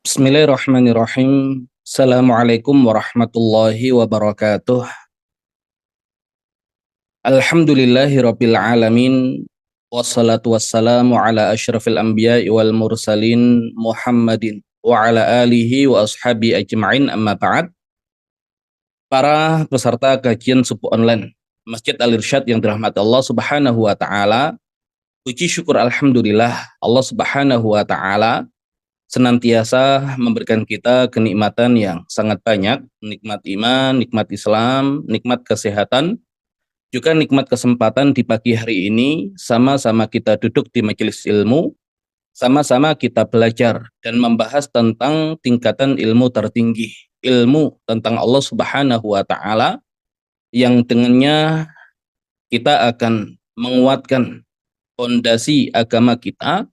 Bismillahirrahmanirrahim. Assalamualaikum warahmatullahi wabarakatuh. Alhamdulillahi rabbil alamin. Wassalatu wassalamu ala asyrafil anbiya'i wal mursalin Muhammadin wa ala alihi wa ashabi ajma'in amma ba'd. Para peserta kajian subuh online Masjid Al-Irsyad yang dirahmati Allah Subhanahu wa taala, puji syukur alhamdulillah Allah Subhanahu wa taala senantiasa memberikan kita kenikmatan yang sangat banyak, nikmat iman, nikmat Islam, nikmat kesehatan, juga nikmat kesempatan di pagi hari ini sama-sama kita duduk di majelis ilmu, sama-sama kita belajar dan membahas tentang tingkatan ilmu tertinggi, ilmu tentang Allah Subhanahu wa taala yang dengannya kita akan menguatkan fondasi agama kita,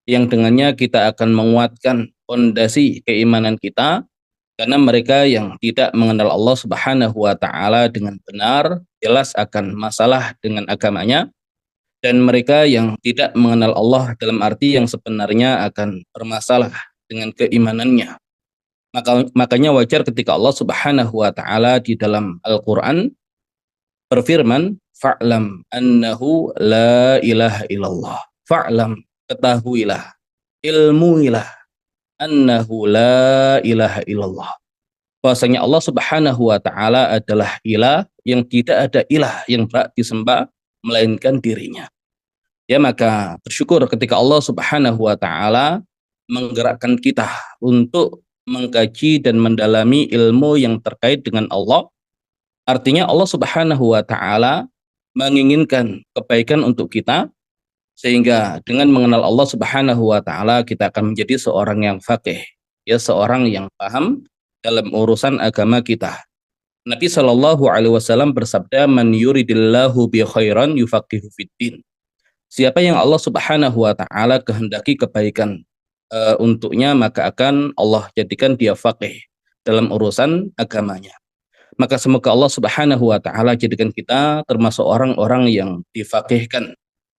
yang dengannya kita akan menguatkan fondasi keimanan kita, karena mereka yang tidak mengenal Allah Subhanahu wa taala dengan benar jelas akan masalah dengan agamanya, dan mereka yang tidak mengenal Allah dalam arti yang sebenarnya akan bermasalah dengan keimanannya. Makanya wajar ketika Allah Subhanahu wa taala di dalam Al-Qur'an berfirman, fa'lam annahu la ilaha illallah. Fa'lam, ketahuilah, ilmuilah, annahu la ilaha illallah, bahwasanya Allah Subhanahu wa taala adalah ilah, yang tidak ada ilah yang berhak disembah melainkan dirinya. Ya, maka bersyukur ketika Allah Subhanahu wa taala menggerakkan kita untuk mengkaji dan mendalami ilmu yang terkait dengan Allah. Artinya Allah Subhanahu wa taala menginginkan kebaikan untuk kita, sehingga dengan mengenal Allah Subhanahu wa taala kita akan menjadi seorang yang faqih, ya, seorang yang paham dalam urusan agama kita. Nabi Shallallahu alaihi wasallam bersabda, "Man yuridillahu bi khairan yufaqihu fiddin." Siapa yang Allah Subhanahu wa taala kehendaki kebaikan untuknya, maka akan Allah jadikan dia faqih dalam urusan agamanya. Maka semoga Allah Subhanahu wa taala jadikan kita termasuk orang-orang yang difaqihkan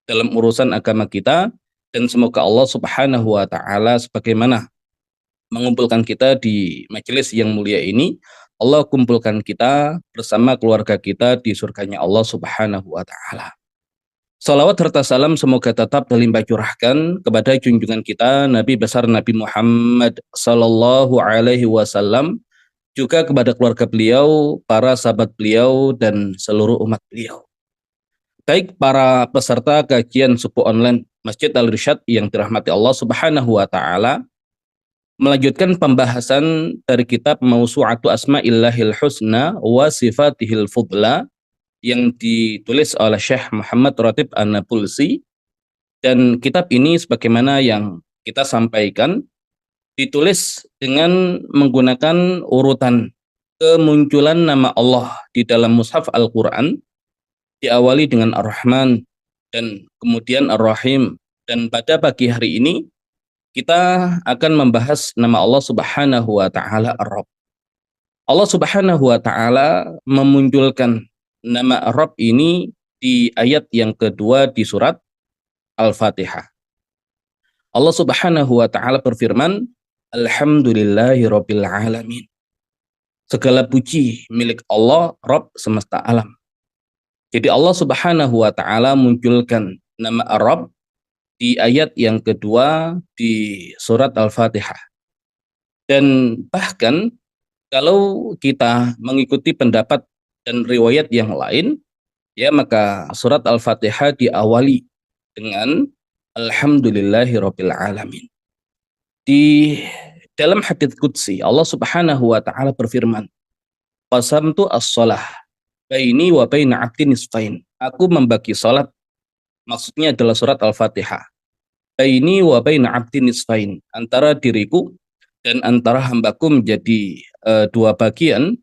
dalam urusan agama kita, dan semoga Allah Subhanahu wa taala sebagaimana mengumpulkan kita di majelis yang mulia ini, Allah kumpulkan kita bersama keluarga kita di surganya Allah Subhanahu wa taala. Salawat serta salam semoga tetap terlimpah curahkan kepada junjungan kita Nabi besar Nabi Muhammad sallallahu alaihi wasallam, juga kepada keluarga beliau, para sahabat beliau, dan seluruh umat beliau. Baik para peserta kajian subuh online Masjid Al-Irsyad yang dirahmati Allah Subhanahu wa taala, melanjutkan pembahasan dari kitab Mausu'atu Asma'illahil Husna wa Sifatihil Fudla yang ditulis oleh Syekh Muhammad Ratib An-Nabulsi. Dan kitab ini sebagaimana yang kita sampaikan ditulis dengan menggunakan urutan kemunculan nama Allah di dalam mushaf Al-Qur'an, diawali dengan Ar-Rahman dan kemudian Ar-Rahim, dan pada pagi hari ini kita akan membahas nama Allah Subhanahu wa taala Ar-Rabb. Allah Subhanahu wa taala memunculkan nama Ar-Rabb ini di ayat yang kedua di surat Al-Fatihah. Allah Subhanahu wa taala berfirman, Alhamdulillahirabbil alamin. Segala puji milik Allah, Rabb semesta alam. Jadi Allah Subhanahu wa taala munculkan nama Ar-Rabb di ayat yang kedua di surat Al-Fatihah. Dan bahkan kalau kita mengikuti pendapat dan riwayat yang lain, ya, maka surat Al-Fatihah diawali dengan Alhamdulillahirabbil alamin. Di dalam hadits qudsi Allah Subhanahu wa taala berfirman, qasamtu as-shalah baini wa baina 'abdi nisfain. Aku membagi salat, maksudnya adalah surat Al-Fatihah. Baini wa baina 'abdi nisfain, antara diriku dan antara hambaku menjadi dua bagian.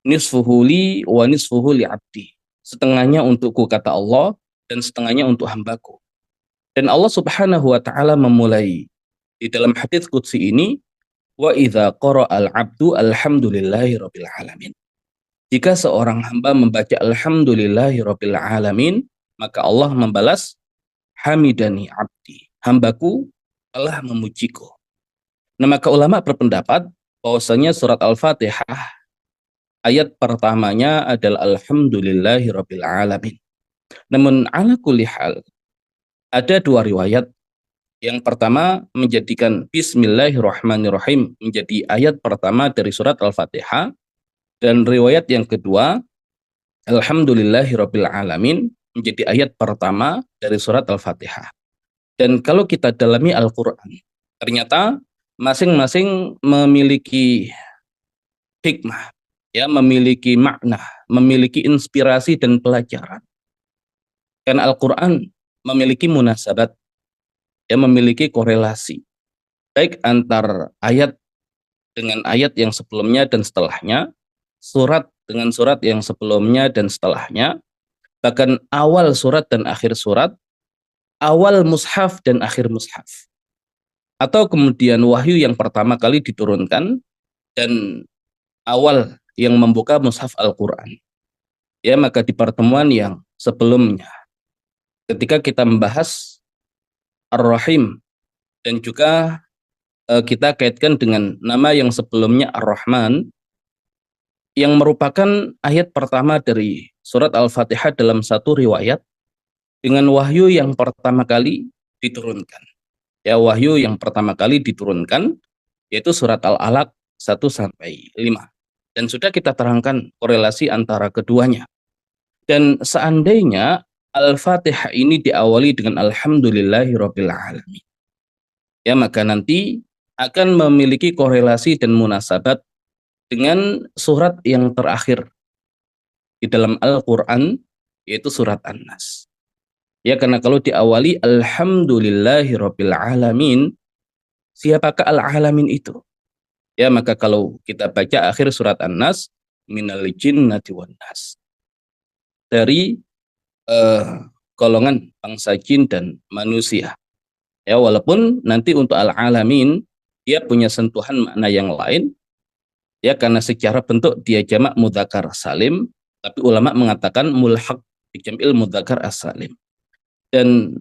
Nisfuhu li wa nisfuhu li 'abdi. Setengahnya untukku kata Allah dan setengahnya untuk hambaku. Dan Allah Subhanahu wa taala memulai di dalam hadits qudsi ini, wa idza qara'al 'abdu alhamdulillahirabbil alamin. Jika seorang hamba membaca alhamdulillahirabbil alamin, maka Allah membalas hamidani 'abdi. Hambaku telah memujiku. Nah, maka ulama berpendapat bahwasanya surat Al-Fatihah ayat pertamanya adalah Alhamdulillahirabbil alamin. Namun ala kulli hal ada dua riwayat. Yang pertama menjadikan Bismillahirrahmanirrahim menjadi ayat pertama dari surat Al-Fatihah, dan riwayat yang kedua Alhamdulillahirabbil alamin menjadi ayat pertama dari surat Al-Fatihah. Dan kalau kita dalami Al-Qur'an, ternyata masing-masing memiliki hikmah, ya, memiliki makna, memiliki inspirasi dan pelajaran. Karena Al-Qur'an memiliki munasabat, ya, memiliki korelasi baik antar ayat dengan ayat yang sebelumnya dan setelahnya, surat dengan surat yang sebelumnya dan setelahnya, bahkan awal surat dan akhir surat, awal mushaf dan akhir mushaf. Atau kemudian wahyu yang pertama kali diturunkan dan awal yang membuka mushaf Al-Quran. Ya, maka di pertemuan yang sebelumnya, ketika kita membahas Ar-Rahim dan juga kita kaitkan dengan nama yang sebelumnya Ar-Rahman, yang merupakan ayat pertama dari surat Al-Fatihah dalam satu riwayat dengan wahyu yang pertama kali diturunkan. Ya, wahyu yang pertama kali diturunkan yaitu surat Al-Alaq 1 sampai 5. Dan sudah kita terangkan korelasi antara keduanya. Dan seandainya Al-Fatihah ini diawali dengan Alhamdulillahirabbil alamin, ya, maka nanti akan memiliki korelasi dan munasabat dengan surat yang terakhir di dalam Al-Quran, yaitu surat An-Nas. Ya, karena kalau diawali Alhamdulillahirabbil alamin, siapakah al-alamin itu? Ya, maka kalau kita baca akhir surat An-Nas, minal jinnati wan nas, dari golongan bangsa jin dan manusia. Ya, walaupun nanti untuk al-alamin dia punya sentuhan makna yang lain, ya, karena secara bentuk dia jamak mudzakkar salim, tapi ulama mengatakan mulhaq bi jam'il mudzakkar as-salim. Dan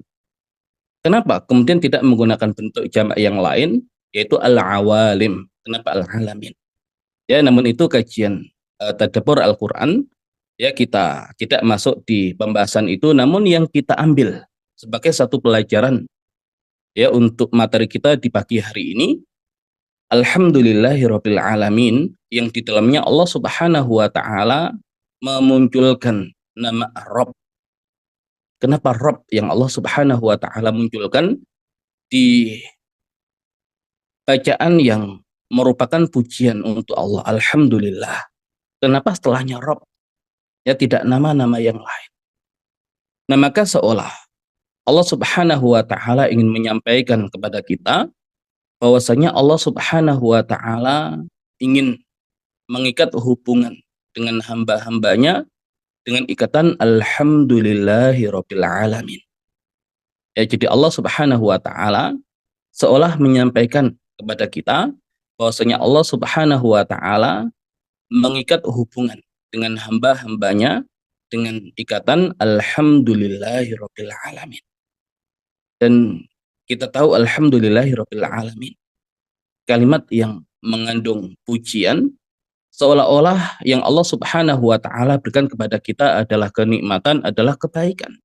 kenapa kemudian tidak menggunakan bentuk jamak yang lain, yaitu al-awalim? Kenapa al-alamin? Ya, namun itu kajian tadabbur Al-Quran. Ya, kita tidak masuk di pembahasan itu, namun yang kita ambil sebagai satu pelajaran, ya, untuk materi kita di pagi hari ini, Alhamdulillahirabbil alamin, yang di dalamnya Allah Subhanahu wa taala memunculkan nama Rabb. Kenapa Rabb yang Allah Subhanahu wa taala munculkan di bacaan yang merupakan pujian untuk Allah, alhamdulillah. Kenapa setelahnya Rabb? Ya, tidak nama-nama yang lain. Nah, maka seolah Allah Subhanahu wa taala ingin menyampaikan kepada kita bahwasanya Allah Subhanahu wa taala ingin mengikat hubungan dengan hamba-hambanya dengan ikatan alhamdulillahirabbil alamin. Ya, jadi Allah Subhanahu wa taala seolah menyampaikan kepada kita bahwasanya Allah Subhanahu wa taala mengikat hubungan dengan hamba-hambanya dengan ikatan alhamdulillahirabbil alamin. Dan kita tahu alhamdulillahirabbil alamin, kalimat yang mengandung pujian, seolah-olah yang Allah Subhanahu wa taala berikan kepada kita adalah kenikmatan, adalah kebaikan.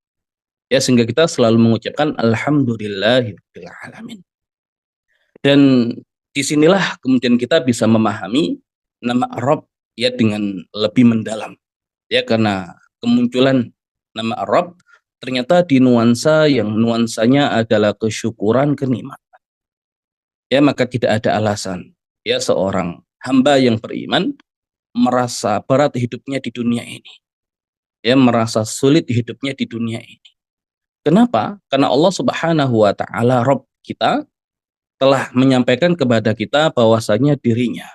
Ya, sehingga kita selalu mengucapkan alhamdulillahirabbil alamin. Dan disinilah kemudian kita bisa memahami nama Rabb, ya, dengan lebih mendalam. Ya, karena kemunculan nama Rabb ternyata di nuansa yang nuansanya adalah kesyukuran, kenikmatan. Ya, maka tidak ada alasan, ya, seorang hamba yang beriman merasa berat hidupnya di dunia ini. Ya, merasa sulit hidupnya di dunia ini. Kenapa? Karena Allah Subhanahu wa taala Rabb kita telah menyampaikan kepada kita bahwasanya dirinya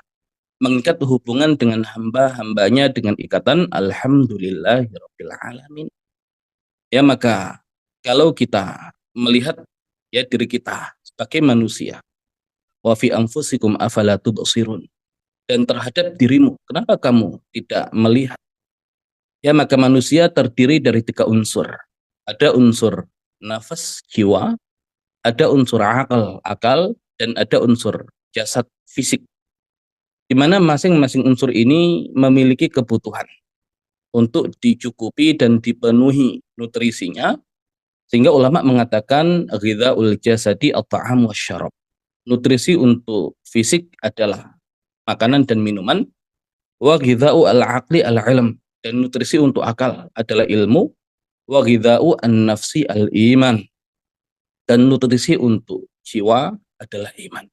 mengikat hubungan dengan hamba-hambanya dengan ikatan alhamdulillahirabbil alamin. Ya, maka kalau kita melihat, ya, diri kita sebagai manusia, wa fi anfusikum afala tubsirun, dan terhadap dirimu, kenapa kamu tidak melihat? Ya, maka manusia terdiri dari 3 unsur. Ada unsur nafas, jiwa, ada unsur akal, dan ada unsur jasad fisik, di mana masing-masing unsur ini memiliki kebutuhan untuk dicukupi dan dipenuhi nutrisinya, sehingga ulama mengatakan ghidzaul jasadi at-ta'am wasyarab. Nutrisi untuk fisik adalah makanan dan minuman, wa ghidha'u al-aqli al-ilm, dan nutrisi untuk akal adalah ilmu, wa ghidha'u an-nafsi al-iman, dan nutrisi untuk jiwa adalah iman.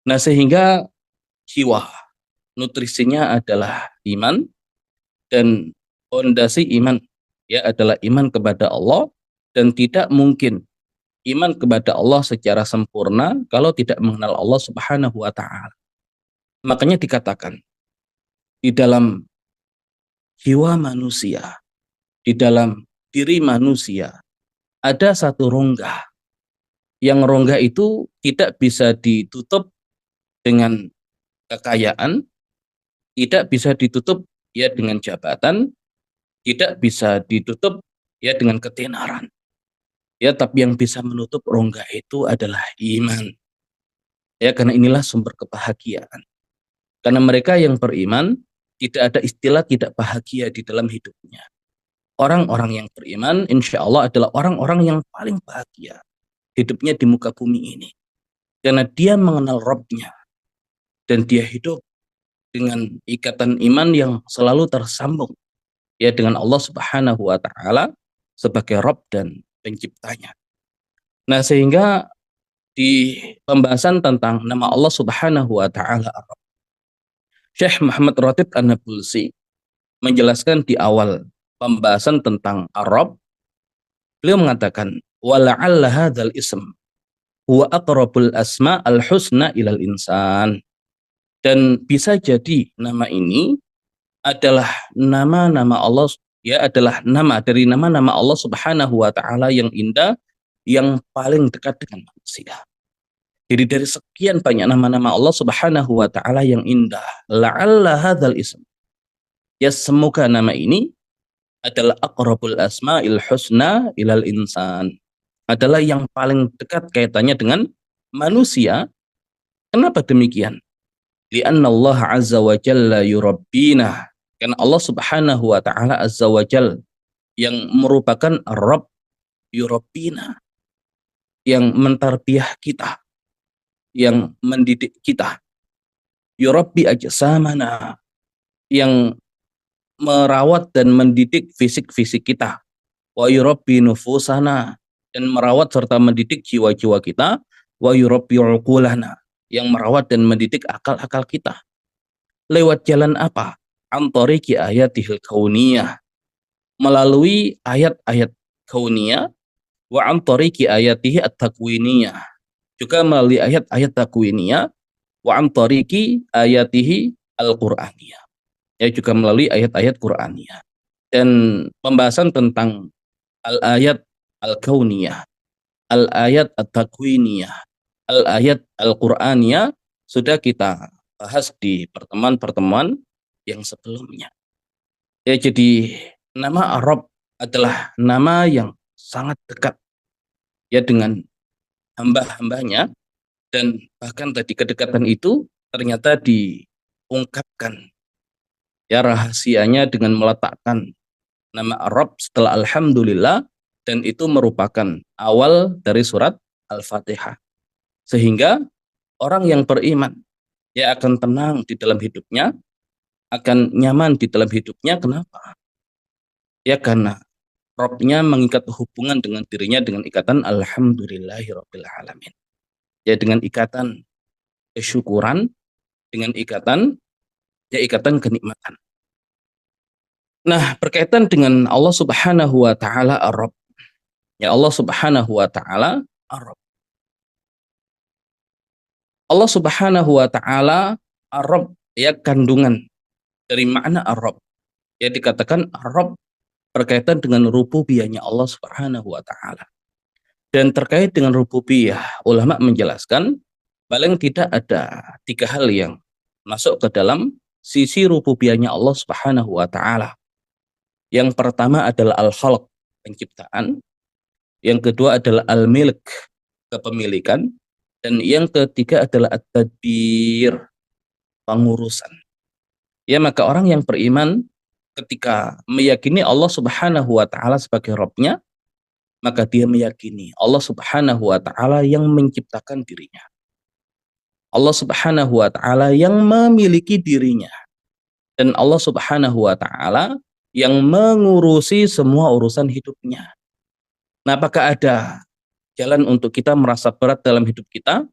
Nah, sehingga jiwa nutrisinya adalah iman, dan fondasi iman ya adalah iman kepada Allah, dan tidak mungkin iman kepada Allah secara sempurna kalau tidak mengenal Allah Subhanahu wa taala. Makanya dikatakan di dalam jiwa manusia, di dalam diri manusia ada satu rongga, yang rongga itu tidak bisa ditutup dengan kekayaan, tidak bisa ditutup ya dengan jabatan, tidak bisa ditutup ya dengan ketenaran. Ya, tapi yang bisa menutup rongga itu adalah iman. Ya, karena inilah sumber kebahagiaan. Karena mereka yang beriman tidak ada istilah tidak bahagia di dalam hidupnya. Orang-orang yang beriman insya Allah adalah orang-orang yang paling bahagia hidupnya di muka bumi ini. Karena dia mengenal Rabb-nya, dan dia hidup dengan ikatan iman yang selalu tersambung ya dengan Allah Subhanahu wa taala sebagai Rabb dan penciptanya. Nah, sehingga di pembahasan tentang nama Allah Subhanahu wa taala Ar-Rabb, Syekh Muhammad Ratib An-Nabulsi menjelaskan di awal pembahasan tentang Ar-Rabb, beliau mengatakan wala'alla hadzal ism huwa aqrabul asma al-husna ilal insan. Dan bisa jadi nama ini adalah nama-nama Allah, ya adalah nama dari nama-nama Allah Subhanahu wa taala yang indah, yang paling dekat dengan manusia. Jadi dari sekian banyak nama-nama Allah Subhanahu wa taala yang indah, la'alla hadzal ism, ya semoga nama ini adalah aqrabul asma'il husna ilal insan, adalah yang paling dekat kaitannya dengan manusia. Kenapa demikian? Lianna Allah azza wa jalla yurabbina, karena Allah Subhanahu wa taala azza wa jalla yang merupakan Rabb, yurabbina, yang mentarbiah kita, yang mendidik kita, yurabbi ajsamana, yang merawat dan mendidik fisik-fisik kita, wa yurabbi nufusana, dan merawat serta mendidik jiwa-jiwa kita, wa yurabbi uqulana, yang merawat dan mendidik akal-akal kita. Lewat jalan apa? Antariki ayatihil kauniyah, melalui ayat-ayat kauniyah, wa antariki ayatihi at-takwiniyah, juga melalui ayat-ayat takwiniyah, wa antariki ayatihi al-Qur'aniyah, ya juga melalui ayat-ayat Qur'aniyah. Dan pembahasan tentang al-ayat al-kauniyah, al-ayat at-takwiniyah, al-ayat al-Qur'aniyah sudah kita bahas di pertemuan-pertemuan yang sebelumnya. Ya, jadi nama Ar-Rabb adalah nama yang sangat dekat ya dengan hamba-hambanya, dan bahkan tadi kedekatan itu ternyata diungkapkan ya rahasianya dengan meletakkan nama Ar-Rabb setelah Alhamdulillah, dan itu merupakan awal dari surat Al-Fatihah. Sehingga orang yang beriman ya akan tenang di dalam hidupnya, akan nyaman di dalam hidupnya. Kenapa? Ya karena Rabb-nya mengikat hubungan dengan dirinya dengan ikatan Alhamdulillahirabbil alamin. Ya dengan ikatan kesyukuran, dengan ikatan ya ikatan kenikmatan. Nah, berkaitan dengan Allah Subhanahu wa taala Ar-Rabb. Ya Allah Subhanahu wa taala Ar-Rabb. Allah Subhanahu wa taala Ar-Rabb, ya kandungan dari makna Ar-Rabb. Ya dikatakan Ar-Rabb berkaitan dengan rububiyahnya Allah Subhanahu wa taala. Dan terkait dengan rububiyah, ulama menjelaskan paling tidak ada 3 hal yang masuk ke dalam sisi rububiyahnya Allah Subhanahu wa taala. Yang pertama adalah al-khalq, penciptaan. Yang kedua adalah al-milk, kepemilikan. Dan yang ketiga adalah at-tadbir, pengurusan. Ya, maka orang yang beriman ketika meyakini Allah Subhanahu wa taala sebagai Rabb-nya, maka dia meyakini Allah Subhanahu wa taala yang menciptakan dirinya. Allah Subhanahu wa taala yang memiliki dirinya, dan Allah Subhanahu wa taala yang mengurusi semua urusan hidupnya. Nah, apakah ada jalan untuk kita merasa berat dalam hidup kita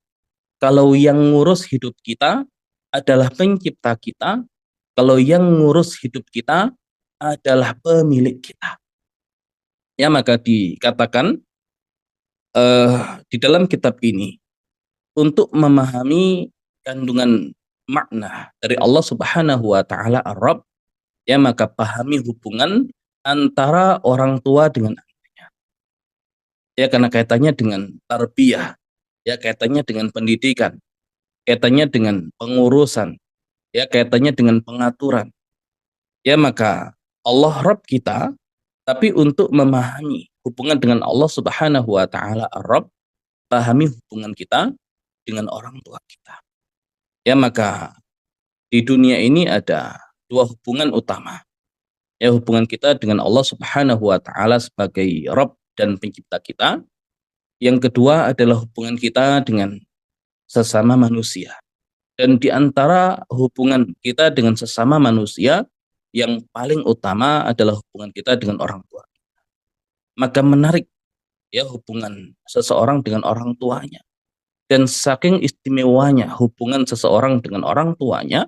kalau yang ngurus hidup kita adalah pencipta kita, kalau yang ngurus hidup kita adalah pemilik kita? Ya, maka dikatakan di dalam kitab ini, untuk memahami kandungan makna dari Allah Subhanahu wa taala Ar-Rabb, ya, maka pahami hubungan antara orang tua dengan anaknya. Ya, karena kaitannya dengan tarbiyah, ya, kaitannya dengan pendidikan, kaitannya dengan pengurusan, ya, kaitannya dengan pengaturan. Ya, maka Allah Rabb kita, tapi untuk memahami hubungan dengan Allah Subhanahu wa taala Ar-Rabb, pahami hubungan kita dengan orang tua kita. Ya, maka di dunia ini ada dua hubungan utama. Ya, hubungan kita dengan Allah Subhanahu wa taala sebagai Rabb dan pencipta kita. Yang kedua adalah hubungan kita dengan sesama manusia. Dan di antara hubungan kita dengan sesama manusia, yang paling utama adalah hubungan kita dengan orang tua. Maka menarik, ya, hubungan seseorang dengan orang tuanya. Dan saking istimewanya hubungan seseorang dengan orang tuanya,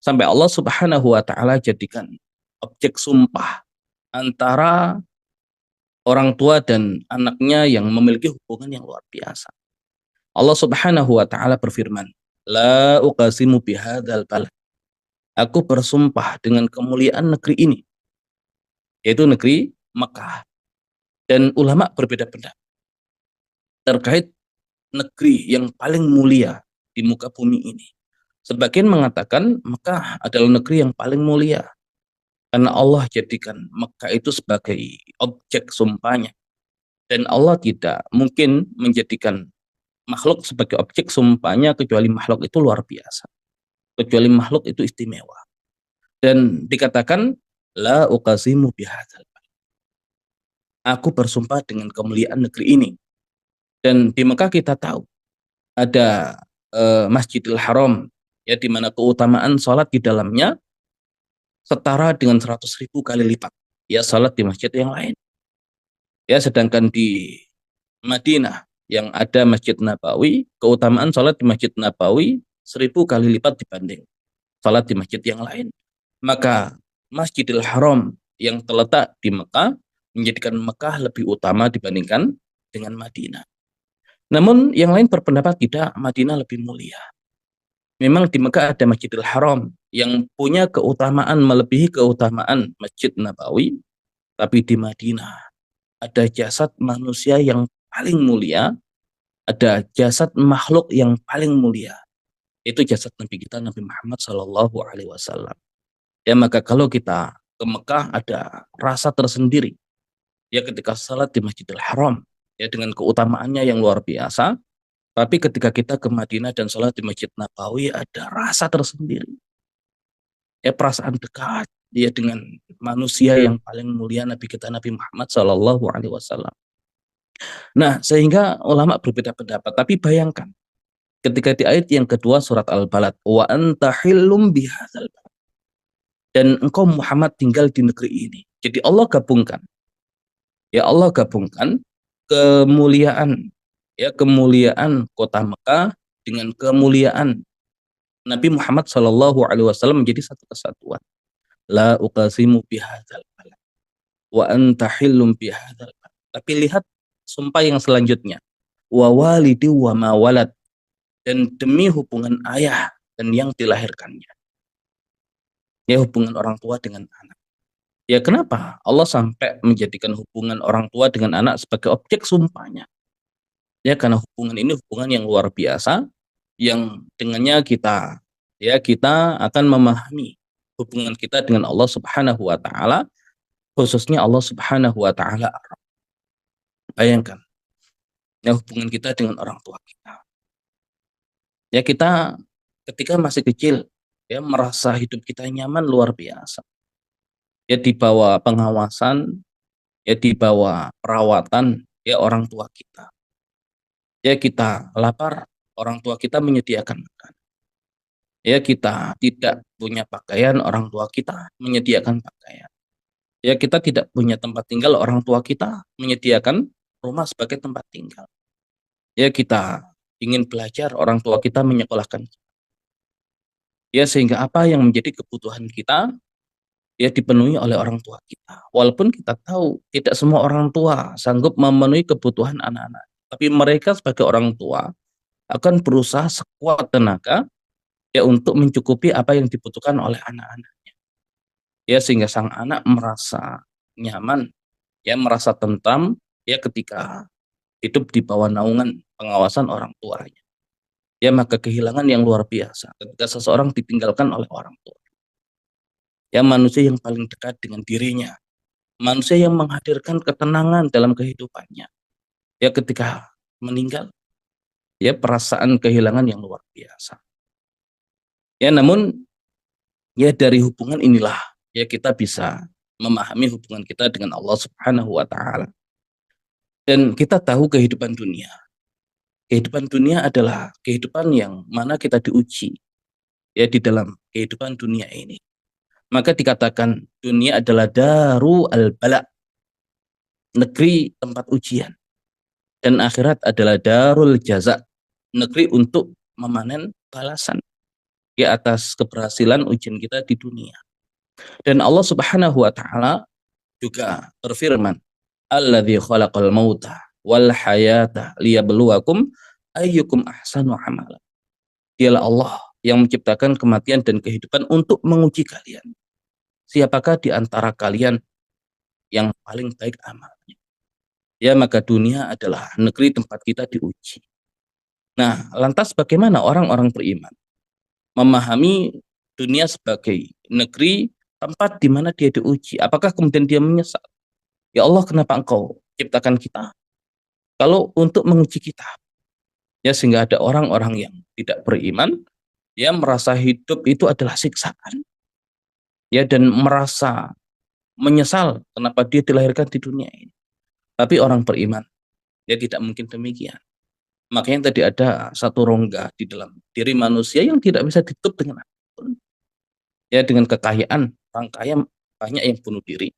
sampai Allah Subhanahu wa taala jadikan objek sumpah antara orang tua dan anaknya yang memiliki hubungan yang luar biasa. Allah Subhanahu wa taala berfirman, "La uqasimu bihadzal balad." Aku bersumpah dengan kemuliaan negeri ini, yaitu negeri Mekah. Dan ulama berbeda pendapat terkait negeri yang paling mulia di muka bumi ini. Sebagian mengatakan Mekah adalah negeri yang paling mulia karena Allah jadikan Mekah itu sebagai objek sumpahnya. Dan Allah tidak mungkin menjadikan makhluk sebagai objek sumpahnya kecuali makhluk itu luar biasa. Kecuali makhluk itu istimewa. Dan dikatakan, la uqasimu bihadzal. Aku bersumpah dengan kemuliaan negeri ini. Dan di Mekah kita tahu ada Masjidil Haram, ya, di mana keutamaan sholat di dalamnya setara dengan 100.000 kali lipat, ya, sholat di masjid yang lain. Ya, sedangkan di Madinah yang ada Masjid Nabawi, keutamaan sholat di Masjid Nabawi 1.000 kali lipat dibanding sholat di masjid yang lain. Maka Masjidil Haram yang terletak di Mekah menjadikan Mekah lebih utama dibandingkan dengan Madinah. Namun yang lain berpendapat tidak, Madinah lebih mulia. Memang di Mekah ada Masjidil Haram yang punya keutamaan melebihi keutamaan Masjid Nabawi, tapi di Madinah ada jasad manusia yang paling mulia, ada jasad makhluk yang paling mulia. Itu jasad Nabi kita, Nabi Muhammad Sallallahu Alaihi Wasallam. Ya, maka kalau kita ke Mekah ada rasa tersendiri, ya, ketika salat di Masjidil Haram, ya, dengan keutamaannya yang luar biasa. Tapi ketika kita ke Madinah dan salat di Masjid Nabawi ada rasa tersendiri, ya, perasaan dekat, ya, dengan manusia yang paling mulia, Nabi kita Nabi Muhammad Sallallahu Alaihi Wasallam. Nah, sehingga ulama berbeda pendapat. Tapi bayangkan ketika di ayat yang kedua surat Al-Balad, wa anta hillum bihadzal balad, dan engkau Muhammad tinggal di negeri ini. Jadi Allah gabungkan, ya, Allah gabungkan kemuliaan, ya, kemuliaan kota Mekah dengan kemuliaan Nabi Muhammad Shallallahu Alaihi Wasallam menjadi satu kesatuan. La uqasimu bihadzal balad wa anta hillum bihadzal balad. Tapi lihat sumpah yang selanjutnya, wa walidi wa ma walad, dan demi hubungan ayah dan yang dilahirkannya. Ya, hubungan orang tua dengan anak. Ya, kenapa Allah sampai menjadikan hubungan orang tua dengan anak sebagai objek sumpahnya? Ya, karena hubungan ini hubungan yang luar biasa, yang dengannya kita, ya, kita akan memahami hubungan kita dengan Allah Subhanahu wa taala, khususnya Allah Subhanahu wa taala. Bayangkan, ya, hubungan kita dengan orang tua kita. Ya kita ketika masih kecil ya merasa hidup kita nyaman luar biasa. Ya di bawah pengawasan, ya di bawah perawatan ya orang tua kita. Ya kita lapar, orang tua kita menyediakan makan. Ya kita tidak punya pakaian, orang tua kita menyediakan pakaian. Ya kita tidak punya tempat tinggal, orang tua kita menyediakan rumah sebagai tempat tinggal. Ya kita ingin belajar, orang tua kita menyekolahkan. Ya sehingga apa yang menjadi kebutuhan kita ya dipenuhi oleh orang tua kita. Walaupun kita tahu tidak semua orang tua sanggup memenuhi kebutuhan anak-anak, tapi mereka sebagai orang tua akan berusaha sekuat tenaga ya untuk mencukupi apa yang dibutuhkan oleh anak-anak. Ya sehingga sang anak merasa nyaman, ya merasa tentram ya ketika hidup di bawah naungan pengawasan orang tuanya. Ya maka kehilangan yang luar biasa ketika seseorang ditinggalkan oleh orang tua. Ya manusia yang paling dekat dengan dirinya, manusia yang menghadirkan ketenangan dalam kehidupannya. Ya ketika meninggal, ya perasaan kehilangan yang luar biasa. Ya namun ya dari hubungan inilah ya kita bisa memahami hubungan kita dengan Allah Subhanahu wa taala. Dan kita tahu kehidupan dunia. Kehidupan dunia adalah kehidupan yang mana kita diuji ya di dalam kehidupan dunia ini. Maka dikatakan dunia adalah daru al-bala, negeri tempat ujian. Dan akhirat adalah darul jaza, negeri untuk memanen balasan di atas keberhasilan ujian kita di dunia. Dan Allah Subhanahu wa taala juga berfirman, "Alladzi khalaqal mauta wal hayata liyabluwakum ayyukum ahsanu amala." Dialah Allah yang menciptakan kematian dan kehidupan untuk menguji kalian. Siapakah di antara kalian yang paling baik amalnya? Ya maka dunia adalah negeri tempat kita diuji. Nah, lantas bagaimana orang-orang beriman memahami dunia sebagai negeri tempat di mana dia diuji? Apakah kemudian dia menyesal? Ya Allah, kenapa engkau ciptakan kita? Kalau untuk menguji kita. Ya sehingga ada orang-orang yang tidak beriman, ya merasa hidup itu adalah siksaan. Ya dan merasa menyesal kenapa dia dilahirkan di dunia ini. Tapi orang beriman, ya tidak mungkin demikian. Makanya tadi ada satu rongga di dalam diri manusia yang tidak bisa ditutup dengan apapun. Ya dengan kekayaan, orang kaya banyak yang bunuh diri.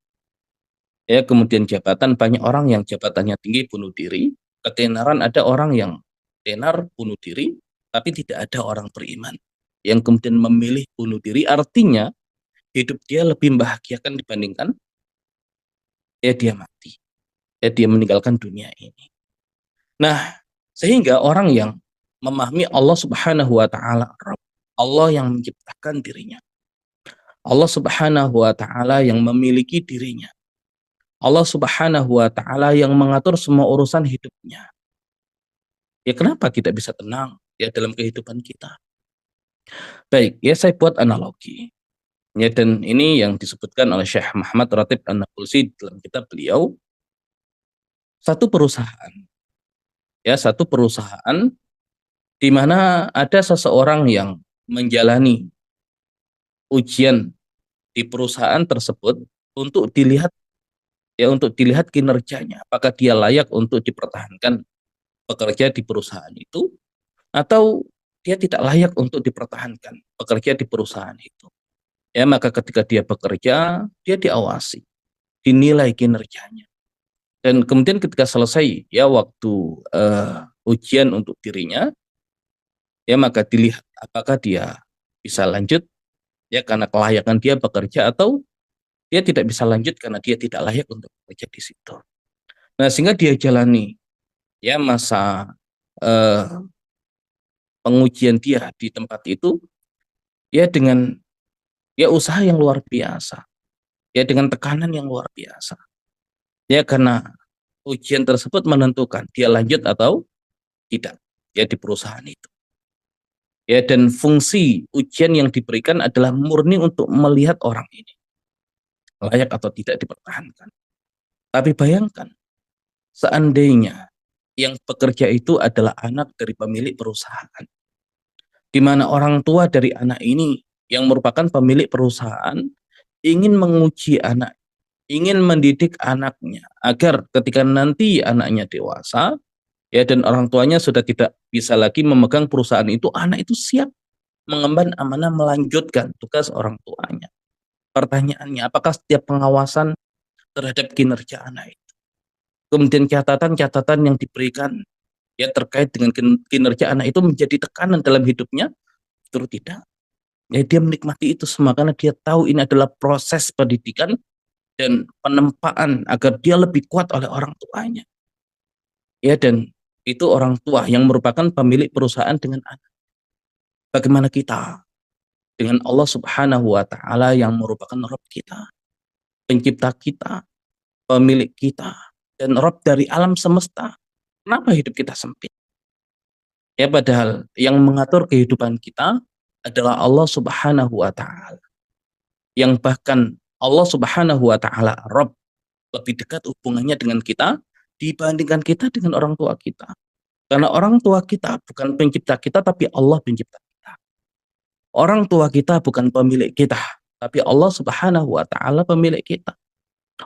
Ya kemudian jabatan, banyak orang yang jabatannya tinggi bunuh diri. Ketenaran, ada orang yang tenar bunuh diri, tapi tidak ada orang beriman yang kemudian memilih bunuh diri. Artinya hidup dia lebih membahagiakan dibandingkan ya dia mati, ya dia meninggalkan dunia ini. Nah, sehingga orang yang memahami Allah Subhanahu wa taala, Allah yang menciptakan dirinya, Allah Subhanahu wa taala yang memiliki dirinya, Allah Subhanahu wa taala yang mengatur semua urusan hidupnya. Ya kenapa tidak bisa tenang ya dalam kehidupan kita? Baik, ya saya buat analogi. Ya dan ini yang disebutkan oleh Syekh Muhammad Ratib An-Nabulsi dalam kitab beliau, satu perusahaan, ya satu perusahaan di mana ada seseorang yang menjalani ujian di perusahaan tersebut untuk dilihat ya untuk dilihat kinerjanya, apakah dia layak untuk dipertahankan bekerja di perusahaan itu atau dia tidak layak untuk dipertahankan bekerja di perusahaan itu. Ya maka ketika dia bekerja, dia diawasi, dinilai kinerjanya. Dan kemudian ketika selesai ya waktu ujian untuk dirinya, ya maka dilihat apakah dia bisa lanjut ya karena kelayakan dia bekerja atau dia tidak bisa lanjut karena dia tidak layak untuk bekerja di situ. Nah, sehingga dia jalani ya masa eh, pengujian dia di tempat itu ya dengan ya usaha yang luar biasa, ya dengan tekanan yang luar biasa. Ya karena ujian tersebut menentukan dia lanjut atau tidak ya di perusahaan itu. Ya dan fungsi ujian yang diberikan adalah murni untuk melihat orang ini layak atau tidak dipertahankan. Tapi bayangkan seandainya yang bekerja itu adalah anak dari pemilik perusahaan. di mana orang tua dari anak ini yang merupakan pemilik perusahaan ingin menguji anak, ingin mendidik anaknya agar ketika nanti anaknya dewasa, ya dan orang tuanya sudah tidak bisa lagi memegang perusahaan itu, anak itu siap mengemban amanah melanjutkan tugas orang tuanya. Pertanyaannya, apakah setiap pengawasan terhadap kinerja anak itu, kemudian catatan-catatan yang diberikan ya terkait dengan kinerja anak itu menjadi tekanan dalam hidupnya? Justru tidak. Ya, dia menikmati itu semua karena dia tahu ini adalah proses pendidikan dan penempaan agar dia lebih kuat oleh orang tuanya. Ya, dan itu orang tua yang merupakan pemilik perusahaan dengan anak. Bagaimana kita dengan Allah Subhanahu wa taala yang merupakan Rabb kita, pencipta kita, pemilik kita, dan Rabb dari alam semesta. Kenapa hidup kita sempit? Ya padahal yang mengatur kehidupan kita adalah Allah Subhanahu wa taala. Yang bahkan Allah Subhanahu wa taala Rabb lebih dekat hubungannya dengan kita dibandingkan kita dengan orang tua kita. Karena orang tua kita bukan pencipta kita tapi Allah pencipta kita. Orang tua kita bukan pemilik kita, tapi Allah Subhanahu wa taala pemilik kita.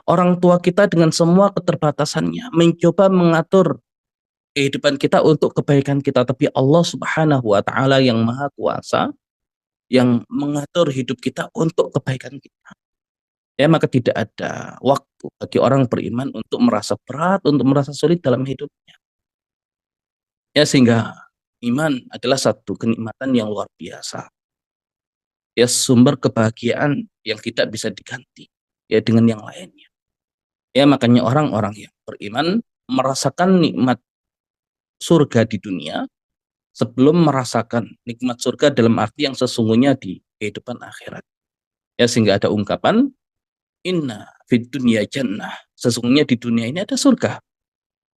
Orang tua kita dengan semua keterbatasannya mencoba mengatur kehidupan kita untuk kebaikan kita, tapi Allah Subhanahu wa taala yang Maha Kuasa yang mengatur hidup kita untuk kebaikan kita. Ya, maka tidak ada waktu bagi orang beriman untuk merasa berat, untuk merasa sulit dalam hidupnya. Ya, sehingga iman adalah satu kenikmatan yang luar biasa. Ya, sumber kebahagiaan yang tidak bisa diganti ya dengan yang lainnya. Ya, makanya orang-orang yang beriman merasakan nikmat surga di dunia sebelum merasakan nikmat surga dalam arti yang sesungguhnya di kehidupan akhirat. Ya, sehingga ada ungkapan inna fid dunya jannah, sesungguhnya di dunia ini ada surga.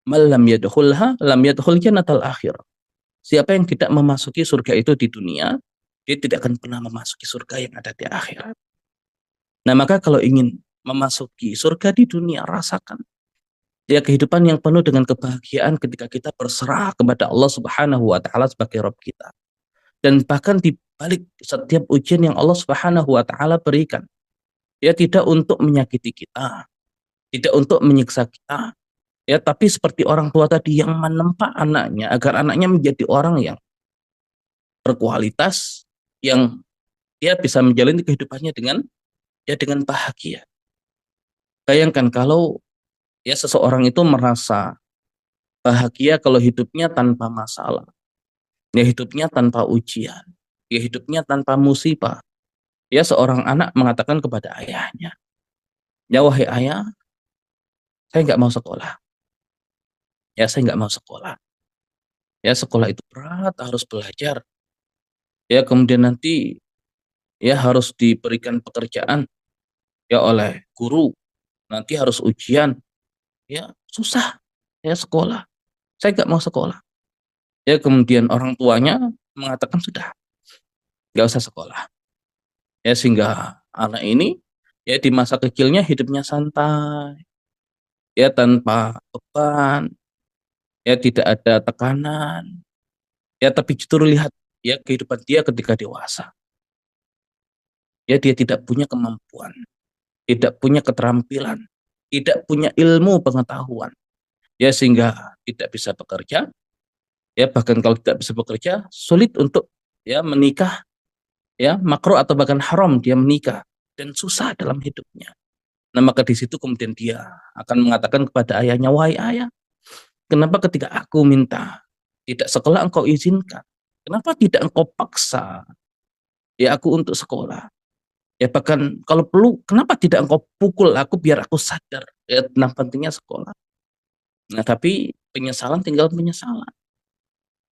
Malam yadkhulha lam yadkhul jannatal akhir. Siapa yang tidak memasuki surga itu di dunia, dia tidak akan pernah memasuki surga yang ada di akhirat. Nah, maka kalau ingin memasuki surga di dunia, rasakan ya kehidupan yang penuh dengan kebahagiaan ketika kita berserah kepada Allah Subhanahu wa taala sebagai Rabb kita. Dan bahkan di balik setiap ujian yang Allah Subhanahu wa taala berikan, ya tidak untuk menyakiti kita, tidak untuk menyiksa kita, ya tapi seperti orang tua tadi yang menempa anaknya agar anaknya menjadi orang yang berkualitas, yang dia bisa menjalani kehidupannya dengan bahagia. Bayangkan kalau ya seseorang itu merasa bahagia kalau hidupnya tanpa masalah, ya hidupnya tanpa ujian, ya hidupnya tanpa musibah. Ya seorang anak mengatakan kepada ayahnya, ya wahai ayah, saya nggak mau sekolah. Ya saya nggak mau sekolah. Ya sekolah itu berat, harus belajar. Ya kemudian nanti ya harus diberikan pekerjaan ya oleh guru. Nanti harus ujian. Ya susah. Ya sekolah. Saya nggak mau sekolah. Ya kemudian orang tuanya mengatakan sudah nggak usah sekolah. Ya sehingga anak ini ya di masa kecilnya hidupnya santai. Ya tanpa beban. Ya tidak ada tekanan. Ya tapi justru lihat ya kehidupan dia ketika dewasa. Ya dia tidak punya kemampuan, tidak punya keterampilan, tidak punya ilmu pengetahuan. Ya sehingga tidak bisa bekerja, ya bahkan kalau tidak bisa bekerja sulit untuk ya menikah, ya makruh atau bahkan haram dia menikah dan susah dalam hidupnya. Nah maka di situ kemudian dia akan mengatakan kepada ayahnya, wahai ayah, kenapa ketika aku minta tidak sekolah engkau izinkan? Kenapa tidak engkau paksa ya aku untuk sekolah? Ya bahkan kalau perlu, kenapa tidak engkau pukul aku biar aku sadar ya, tentang pentingnya sekolah. Nah tapi penyesalan tinggal penyesalan.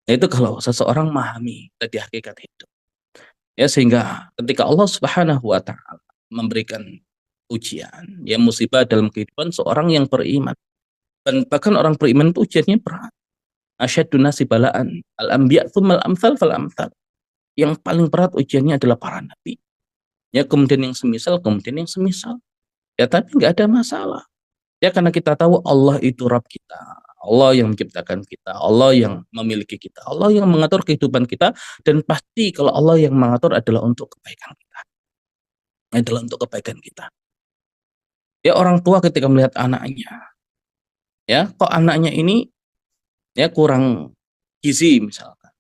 Nah, itu kalau seseorang memahami tadi hakikat hidup. Ya sehingga ketika Allah Subhanahu wa taala memberikan ujian, ya musibah dalam kehidupan seorang yang beriman. Dan bahkan orang beriman itu ujiannya berat. Asyadun nasi balaan al-anbiya tsummal amsal fal amsal. Yang paling berat ujiannya adalah para nabi. Ya kemudian yang semisal, kemudian yang semisal. Ya tapi nggak ada masalah. Ya karena kita tahu Allah itu Rabb kita. Allah yang menciptakan kita, Allah yang memiliki kita, Allah yang mengatur kehidupan kita, dan pasti kalau Allah yang mengatur adalah untuk kebaikan kita, adalah untuk kebaikan kita. Ya orang tua ketika melihat anaknya, ya kok anaknya ini ya kurang gizi misalkan,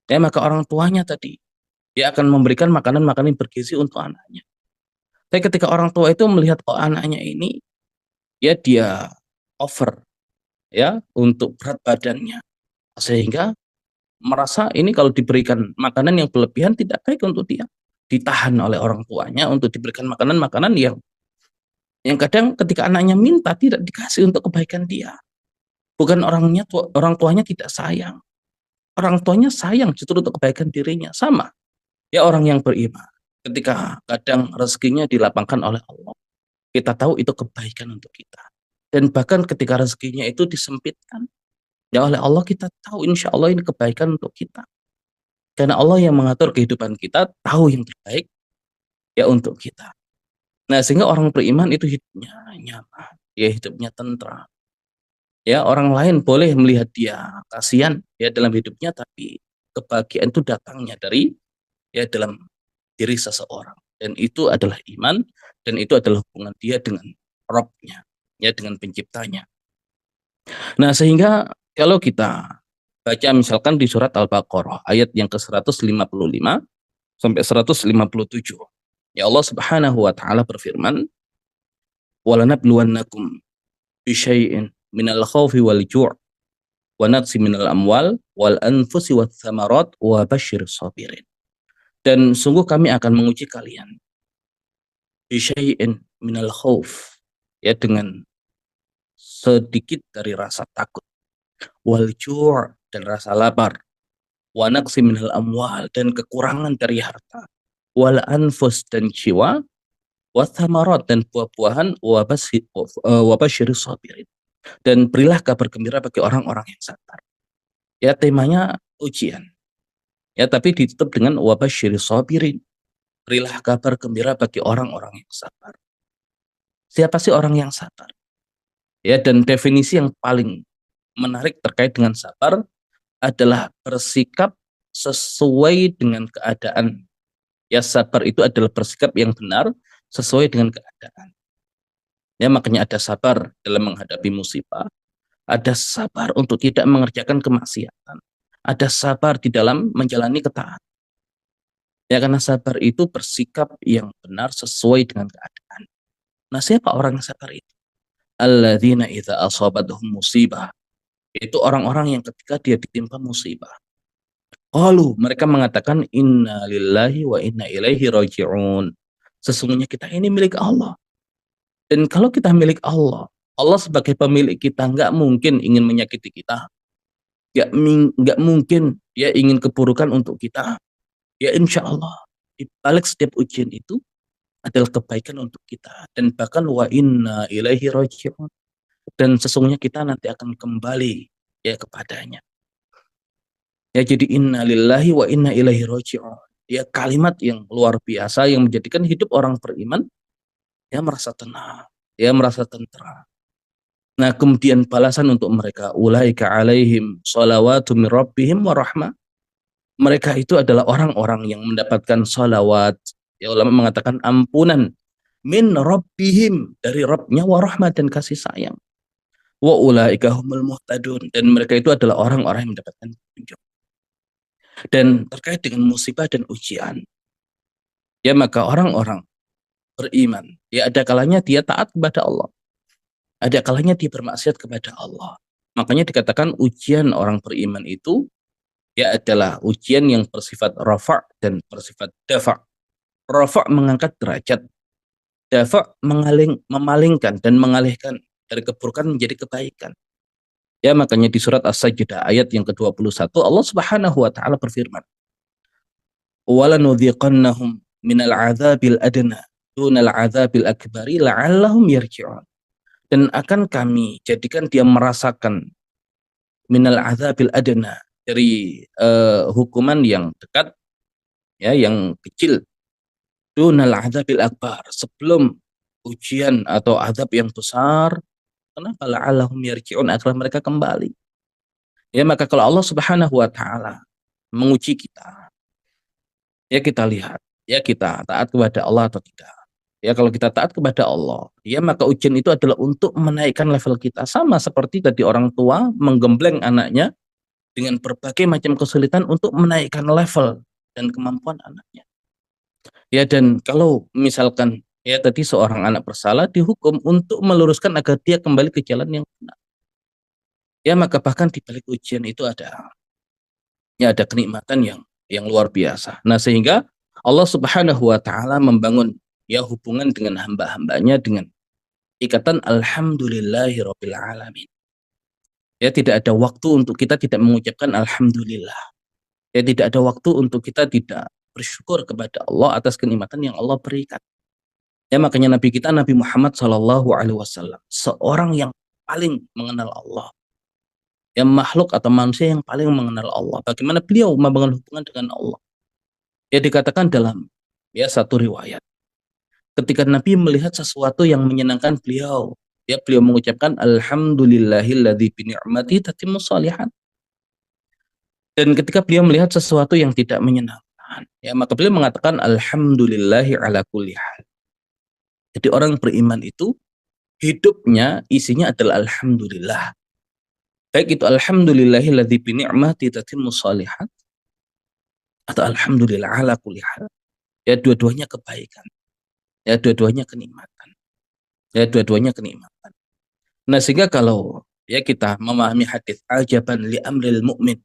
ya maka orang tuanya tadi dia akan memberikan makanan-makanan bergizi untuk anaknya. Tapi ketika orang tua itu melihat kok anaknya ini ya dia over ya untuk berat badannya, sehingga merasa ini kalau diberikan makanan yang berlebihan tidak baik untuk dia. Ditahan oleh orang tuanya untuk diberikan makanan-makanan yang kadang ketika anaknya minta tidak dikasih untuk kebaikan dia. Bukan orang tuanya tidak sayang. Orang tuanya sayang justru untuk kebaikan dirinya. Sama. Ya orang yang beriman. Ketika kadang rezekinya dilapangkan oleh Allah, kita tahu itu kebaikan untuk kita. Dan bahkan ketika rezekinya itu disempitkan, ya oleh Allah kita tahu insya Allah ini kebaikan untuk kita. Karena Allah yang mengatur kehidupan kita, tahu yang terbaik ya untuk kita. Nah, sehingga orang beriman itu hidupnya nyaman, ya hidupnya tentram. Ya, orang lain boleh melihat dia kasihan ya dalam hidupnya, tapi kebahagiaan itu datangnya dari ya dalam diri seseorang. Dan itu adalah iman, dan itu adalah hubungan dia dengan Rabb-nya, ya dengan penciptanya. Nah, sehingga kalau kita baca misalkan di surat Al-Baqarah ayat yang ke-155 sampai 157. Ya Allah Subhanahu wa taala berfirman, "Walanabluwannakum bisyai'in minal khaufi wal ju' wa naqsi minal amwal wal anfusi wath thamarat wa basyyiris sabirin." Dan sungguh kami akan menguji kalian bisyai'in minal khauf, ya dengan sedikit dari rasa takut, wal ju' dan rasa lapar, wa naqsi minal amwal dan kekurangan dari harta, wal anfus dan jiwa, wathamarat dan buah-buahan, wabasyiris sabirin. Dan berilah kabar gembira bagi orang-orang yang sabar. Ya temanya ujian. Ya tapi ditutup dengan wabasyiris sabirin. Berilah kabar gembira bagi orang-orang yang sabar. Siapa sih orang yang sabar? Ya dan definisi yang paling menarik terkait dengan sabar adalah bersikap sesuai dengan keadaan. Ya sabar itu adalah bersikap yang benar sesuai dengan keadaan. Ya makanya ada sabar dalam menghadapi musibah, ada sabar untuk tidak mengerjakan kemaksiatan, ada sabar di dalam menjalani ketaatan. Ya karena sabar itu bersikap yang benar sesuai dengan keadaan. Nah, siapa orang yang sabar itu? Alladzina idza asabatuhum musibah. Itu orang-orang yang ketika dia ditimpa musibah, qalu, mereka mengatakan inna lillahi wa inna ilaihi raji'un. Sesungguhnya kita ini milik Allah. Dan kalau kita milik Allah, Allah sebagai pemilik kita nggak mungkin ingin menyakiti kita, nggak mungkin dia ingin keburukan untuk kita. Ya insya Allah di balik setiap ujian itu adalah kebaikan untuk kita, dan bahkan wa inna ilaihi raji'un, dan sesungguhnya kita nanti akan kembali ya kepadanya. Ya jadi inna lillahi wa inna ilaihi raji'un. Ya kalimat yang luar biasa yang menjadikan hidup orang beriman ya merasa tenang, ya merasa tentram. Nah, kemudian balasan untuk mereka, ulaika alaihim shalawatu mir rabbihim wa rahmah. Mereka itu adalah orang-orang yang mendapatkan salawat. Ya ulama mengatakan ampunan min rabbihim, dari Rabbnya, wa rahmah dan kasih sayang. Wa ulaika humul muhtadun, dan mereka itu adalah orang-orang yang mendapatkan petunjuk. Dan terkait dengan musibah dan ujian, ya maka orang-orang beriman, ya ada kalanya dia taat kepada Allah, ada kalanya dia bermaksiat kepada Allah. Makanya dikatakan ujian orang beriman itu ya adalah ujian yang bersifat rafa' dan bersifat dafa'. Rafa' mengangkat derajat, dafa' memalingkan dan mengalihkan dari keburukan menjadi kebaikan. Ya makanya di surat As-Sajdah ayat yang ke-21 Allah Subhanahu wa taala berfirman, "Walanudhiqannahum minal 'adzabil adna dunal 'adzabil akbari la'allahum yarji'un." Dan akan kami jadikan dia merasakan minal 'adzabil adna, dari hukuman yang dekat, ya yang kecil, dunal 'adzabil akbar, sebelum ujian atau azab yang besar, Kenapa? La'allahum yarji'un, agar mereka kembali. Ya, maka kalau Allah Subhanahu wa taala menguji kita, ya kita lihat, ya kita taat kepada Allah atau tidak. Ya kalau kita taat kepada Allah, ya maka ujian itu adalah untuk menaikkan level kita. Sama seperti tadi orang tua menggembleng anaknya dengan berbagai macam kesulitan untuk menaikkan level dan kemampuan anaknya. Ya dan kalau misalkan ya tadi seorang anak bersalah dihukum untuk meluruskan agar dia kembali ke jalan yang benar. Ya maka bahkan di balik ujian itu ada kenikmatan yang luar biasa. Nah, sehingga Allah Subhanahu wa taala membangun ya hubungan dengan hamba-hambanya dengan ikatan alhamdulillahirabbil alamin. Ya tidak ada waktu untuk kita tidak mengucapkan alhamdulillah. Ya tidak ada waktu untuk kita tidak bersyukur kepada Allah atas kenikmatan yang Allah berikan. Ya makanya Nabi kita Nabi Muhammad Shallallahu alaihi wasallam seorang yang paling mengenal Allah. Ya makhluk atau manusia yang paling mengenal Allah. Bagaimana beliau membangun hubungan dengan Allah? Ya dikatakan dalam ya satu riwayat. Ketika Nabi melihat sesuatu yang menyenangkan beliau, ya beliau mengucapkan alhamdulillahilladzi bi ni'mati tatimmu shalihat. Dan ketika beliau melihat sesuatu yang tidak menyenangkan, ya maka beliau mengatakan alhamdulillahi ala kulli hal. Jadi orang beriman itu hidupnya isinya adalah alhamdulillah. Baik itu alhamdulillahilladzi bi ni'mati tatimmu shalihat atau alhamdulillah ala kulli hal. Ya dua-duanya kebaikan. Ya dua-duanya kenikmatan. Ya dua-duanya kenikmatan. Nah, sehingga kalau ya kita memahami hadis ajaban li amril mu'min,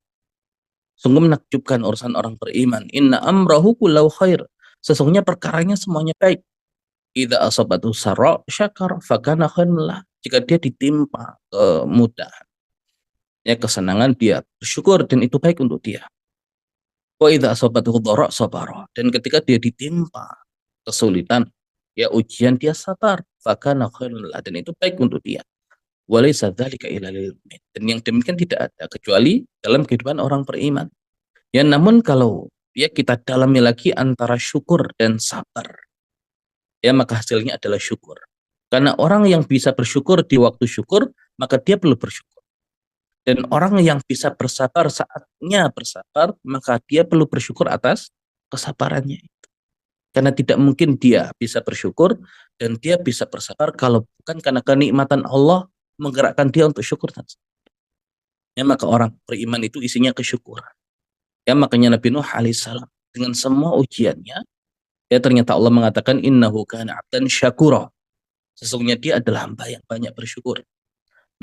sungguh menakjubkan urusan orang beriman. Inna amrahu kullahu khair. Sesungguhnya perkaranya semuanya baik. Idza asabatu sarra syakar fakana khairan lah. Jika dia ditimpa kemudahan, ya kesenangan, dia bersyukur dan itu baik untuk dia. Wa idza asabatu dharra sabara. Dan ketika dia ditimpa kesulitan, ya ujian, dia sabar. Fakana khairan lah, dan itu baik untuk dia. Walaysa dzalika illa lil mu'min. Dan yang demikian tidak ada kecuali dalam kehidupan orang beriman. Ya namun kalau ya kita dalami lagi antara syukur dan sabar, ya maka hasilnya adalah syukur. Karena orang yang bisa bersyukur di waktu syukur, maka dia perlu bersyukur. Dan orang yang bisa bersabar saatnya bersabar, maka dia perlu bersyukur atas kesabarannya. Karena tidak mungkin dia bisa bersyukur dan dia bisa bersabar kalau bukan karena kenikmatan Allah menggerakkan dia untuk syukur. Ya maka orang beriman itu isinya kesyukuran. Ya makanya Nabi Nuh alaihissalam dengan semua ujiannya, ya ternyata Allah mengatakan innahu kana 'abdan syakura. Sesungguhnya dia adalah hamba yang banyak bersyukur.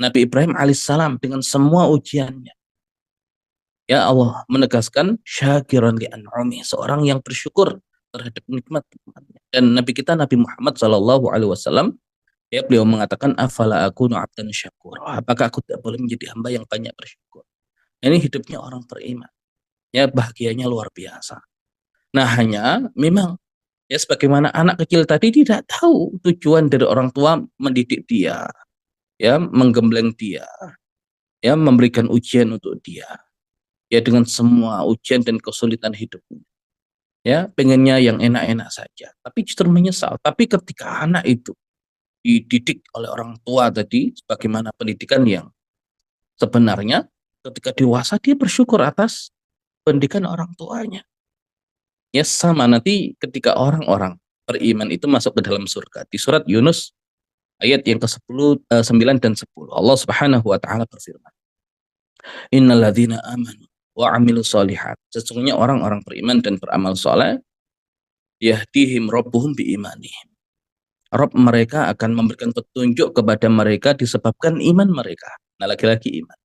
Nabi Ibrahim alaihissalam dengan semua ujiannya, ya Allah menegaskan syakiran li an'ami, seorang yang bersyukur terhadap nikmat-nikmatnya. Dan Nabi kita Nabi Muhammad sallallahu alaihi wasallam, ya beliau mengatakan afala akunu 'abdan syakura. Apakah aku tidak boleh menjadi hamba yang banyak bersyukur? Ini hidupnya orang beriman. Ya bahagianya luar biasa. Nah hanya memang ya sebagaimana anak kecil tadi tidak tahu tujuan dari orang tua mendidik dia, ya menggembleng dia, ya memberikan ujian untuk dia, ya dengan semua ujian dan kesulitan hidupnya. Ya pengennya yang enak-enak saja, tapi justru menyesal. Tapi ketika anak itu dididik oleh orang tua tadi, sebagaimana pendidikan yang sebenarnya, ketika dewasa dia bersyukur atas pendidikan orang tuanya. Ya sama nanti ketika orang-orang beriman itu masuk ke dalam surga. Di surat Yunus ayat yang ke-10, 9 dan 10. Allah Subhanahu wa taala berfirman, "Innalladzina amanu wa 'amilus sholihat." Sesungguhnya orang-orang beriman dan beramal soleh, yahdihim rabbuhum biimanihim. Rabb mereka akan memberikan petunjuk kepada mereka disebabkan iman mereka. Nah, lagi-lagi iman.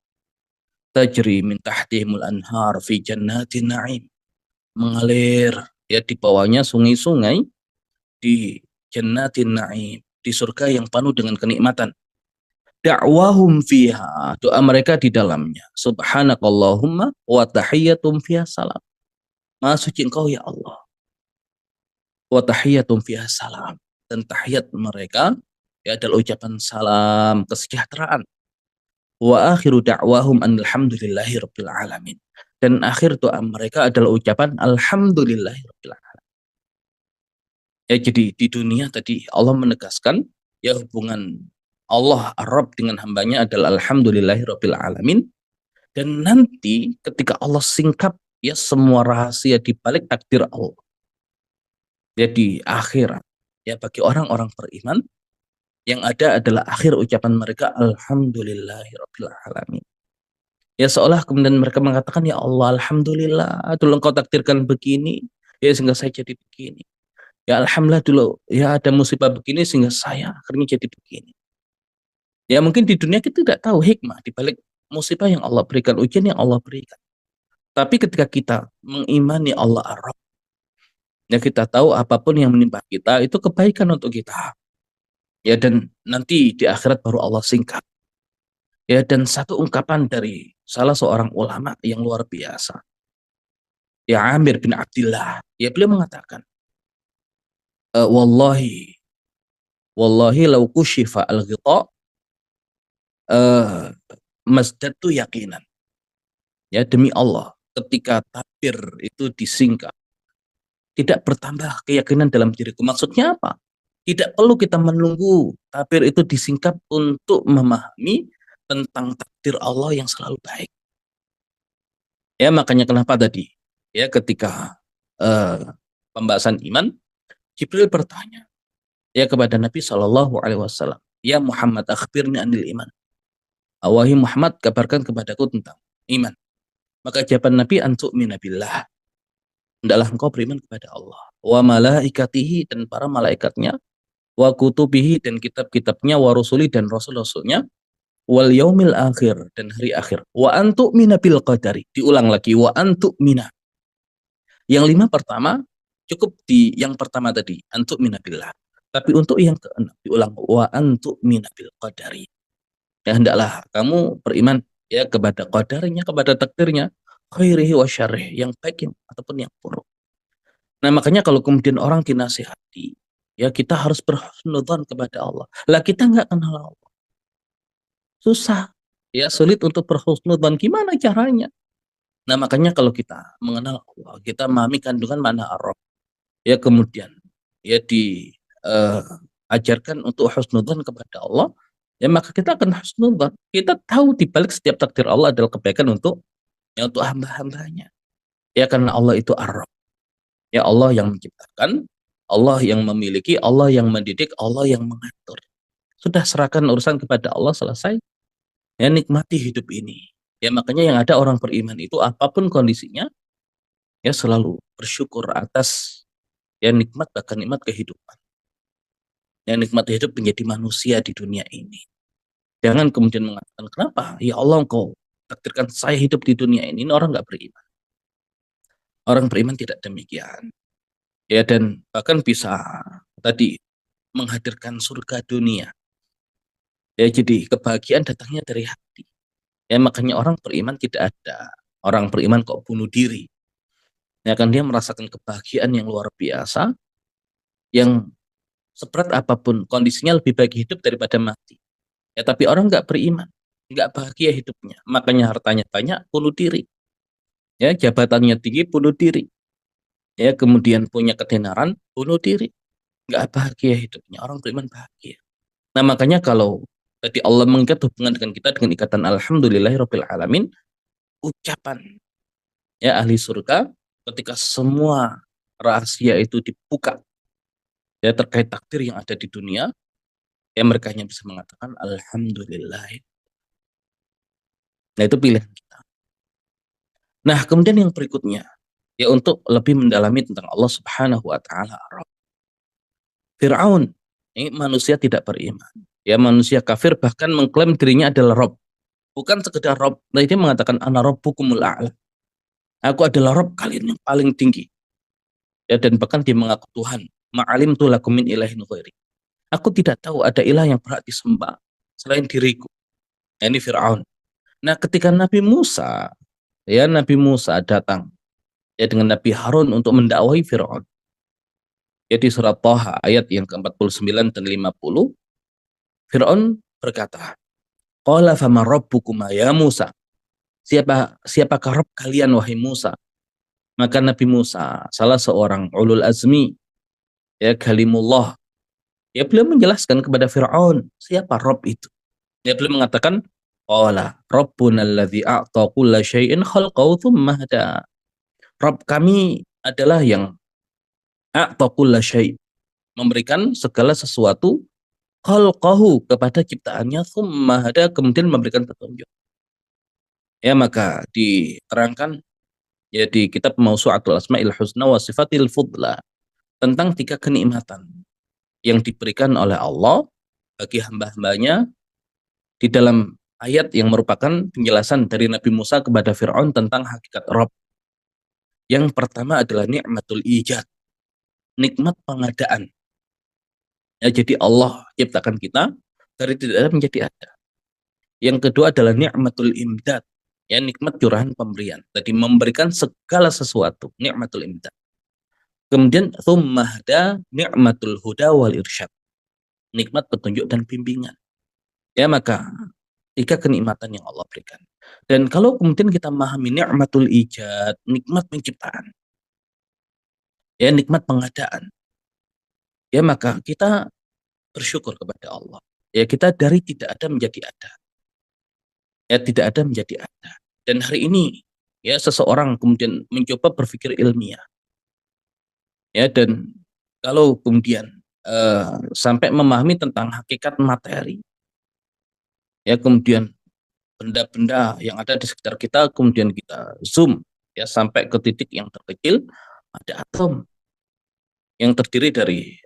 Tajri min tahtihimul anhar fi jannatin na'im. Mengalir ya di bawahnya sungai-sungai di jannatin na'im, di surga yang penuh dengan kenikmatan. Da'wahum fiha, doa mereka di dalamnya. Subhanakallahumma wa tahiyyatum fiha salam. Maha suci Engkau ya Allah. Wa tahiyyatum fiha salam. Dan tahiyat mereka ya adalah ucapan salam kesejahteraan. Wa akhiru da'wahum alhamdulillahi rabbil alamin. Dan akhir doa mereka adalah ucapan alhamdulillahi rabbil alamin. Ya jadi di dunia tadi Allah menegaskan ya hubungan Allah Ar-Rabb dengan hambanya adalah alhamdulillahirabbil alamin. Dan nanti ketika Allah singkap ya semua rahasia di balik takdir Allah, ya di akhirat, ya bagi orang-orang beriman, yang ada adalah akhir ucapan mereka alhamdulillahirabbil alamin. Ya seolah kemudian mereka mengatakan, ya Allah alhamdulillah dulu engkau takdirkan begini, ya sehingga saya jadi begini. Ya alhamdulillah dulu ya ada musibah begini sehingga saya akhirnya jadi begini. Ya mungkin di dunia kita tidak tahu hikmah di balik musibah yang Allah berikan, ujian yang Allah berikan. Tapi ketika kita mengimani Allah Ar-Rabb, ya kita tahu apapun yang menimpa kita itu kebaikan untuk kita. Ya dan nanti di akhirat baru Allah singkap. Ya dan satu ungkapan dari salah seorang ulama yang luar biasa. Ya Amir bin Abdullah. Ya beliau mengatakan, wallahi wallahi law kushifa al-ghita masdatu yaqinan. Ya demi Allah, ketika takbir itu disingkap, tidak bertambah keyakinan dalam diriku. Maksudnya apa? Tidak perlu kita menunggu takbir itu disingkap untuk memahami tentang takdir Allah yang selalu baik. Ya makanya kenapa tadi ya ketika pembahasan iman, Jibril bertanya ya kepada Nabi Shallallahu Alaihi Wasallam, ya Muhammad akhbirni anil iman. Wahai Muhammad, kabarkan kepadaku tentang iman. Maka jawaban Nabi, antu'mina billah. Hendaklah engkau beriman kepada Allah, wa malaikatihi dan para malaikatnya, wa kutubihi dan kitab-kitabnya, wa rusuli dan rasul-rasulnya, wal yaumil akhir dan hari akhir, wa antu'mina bil qadari. Diulang lagi, wa antu'mina. Yang 5 pertama cukup di yang pertama tadi, antu'mina billah. Tapi untuk yang keenam diulang, wa antu'mina bil qadari. Ya hendaklah kamu beriman ya kepada qadarnya, kepada takdirnya, khairihi wa syarrihi, yang baik ataupun yang buruk. Nah makanya kalau kemudian orang dinasihati, ya kita harus berhusnudzon kepada Allah. Lah kita nggak kenal Allah. Susah, ya sulit untuk berhusnudzon. Gimana caranya? Nah makanya kalau kita mengenal Allah, kita memahami kandungan makna ar-Rabb, ya kemudian ya diajarkan untuk husnudzon kepada Allah, ya maka kita akan husnudzon. Kita tahu di balik setiap takdir Allah adalah kebaikan untuk hamba-hambanya. Ya karena Allah itu ar-Rabb. Ya Allah yang menciptakan, Allah yang memiliki, Allah yang mendidik, Allah yang mengatur. Sudah serahkan urusan kepada Allah, selesai. Ya nikmati hidup ini. Ya makanya yang ada orang beriman itu apapun kondisinya, ya selalu bersyukur atas ya nikmat, bahkan nikmat kehidupan. Ya nikmat hidup menjadi manusia di dunia ini. Jangan kemudian mengatakan, kenapa? Ya Allah engkau takdirkan saya hidup di dunia ini. Ini orang nggak beriman. Orang beriman tidak demikian. Ya dan bahkan bisa tadi menghadirkan surga dunia. Ya jadi kebahagiaan datangnya dari hati. Ya makanya orang beriman tidak ada orang beriman kok bunuh diri. Ya kan dia merasakan kebahagiaan yang luar biasa, yang seberat apapun kondisinya lebih baik hidup daripada mati. Ya tapi orang nggak beriman, nggak bahagia hidupnya. Makanya hartanya banyak, bunuh diri. Ya jabatannya tinggi, bunuh diri. Ya kemudian punya ketenaran, bunuh diri. Nggak bahagia hidupnya. Orang beriman bahagia. Nah makanya kalau tadi Allah mengikat hubungan dengan kita dengan ikatan alhamdulillahirabbil alamin, ucapan ya ahli surga ketika semua rahasia itu dibuka ya terkait takdir yang ada di dunia, ya mereka hanya bisa mengatakan alhamdulillah. Nah itu pilihan kita. Nah kemudian yang berikutnya ya untuk lebih mendalami tentang Allah Subhanahu wa taala. Fir'aun ini manusia tidak beriman. Ya manusia kafir bahkan mengklaim dirinya adalah Rob. Bukan sekedar Rob, nah dia mengatakan ana rabbukumul a'la. Aku adalah Rob kalian yang paling tinggi. Ya dan bahkan dia mengaku Tuhan. Ma'alimtu lakum min ilahin ghairi. Aku tidak tahu ada ilah yang berhak disembah selain diriku. Nah, ini Fir'aun. Nah ketika Nabi Musa datang ya dengan Nabi Harun untuk mendakwahi Fir'aun. Ya di surat Thaha ayat yang ke-49 dan 50, Fir'aun berkata, qala fama rabbukuma ya Musa. Siapakah Rabb kalian wahai Musa? Maka Nabi Musa, salah seorang ulul azmi, ya kalimullah, Ya beliau menjelaskan kepada Fir'aun siapa Rob itu. Ya beliau mengatakan, qala rabbuna alladzi a'ta kulla syai'in khalqahu tsumma hada. Rob kami adalah yang a'ta kulla syai', memberikan segala sesuatu khalqahu kepada ciptaannya, tsumma hada, kemudian memberikan petunjuk. Ya maka diterangkan ya di kitab Mausu'atul Asma'il Husna wa Sifatil Fudla tentang 3 kenikmatan yang diberikan oleh Allah bagi hamba-hambanya di dalam ayat yang merupakan penjelasan dari Nabi Musa kepada Fir'aun tentang hakikat Rob. Yang pertama adalah nikmatul ijad, nikmat pengadaan. Ya, jadi Allah ciptakan kita dari tidak ada menjadi ada. Yang kedua adalah nikmatul imdad, ya nikmat curahan pemberian. Tadi memberikan segala sesuatu, nikmatul imdad. Kemudian thummahda nikmatul huda wal irsyad, nikmat petunjuk dan bimbingan. Ya maka 3 kenikmatan yang Allah berikan. Dan kalau kemudian kita memahami nikmatul ijad, nikmat penciptaan, ya nikmat pengadaan, ya maka kita bersyukur kepada Allah. Ya kita dari tidak ada menjadi ada. Ya tidak ada menjadi ada. Dan hari ini ya seseorang kemudian mencoba berpikir ilmiah. Ya dan kalau kemudian sampai memahami tentang hakikat materi, ya kemudian benda-benda yang ada di sekitar kita kemudian kita zoom ya sampai ke titik yang terkecil, ada atom yang terdiri dari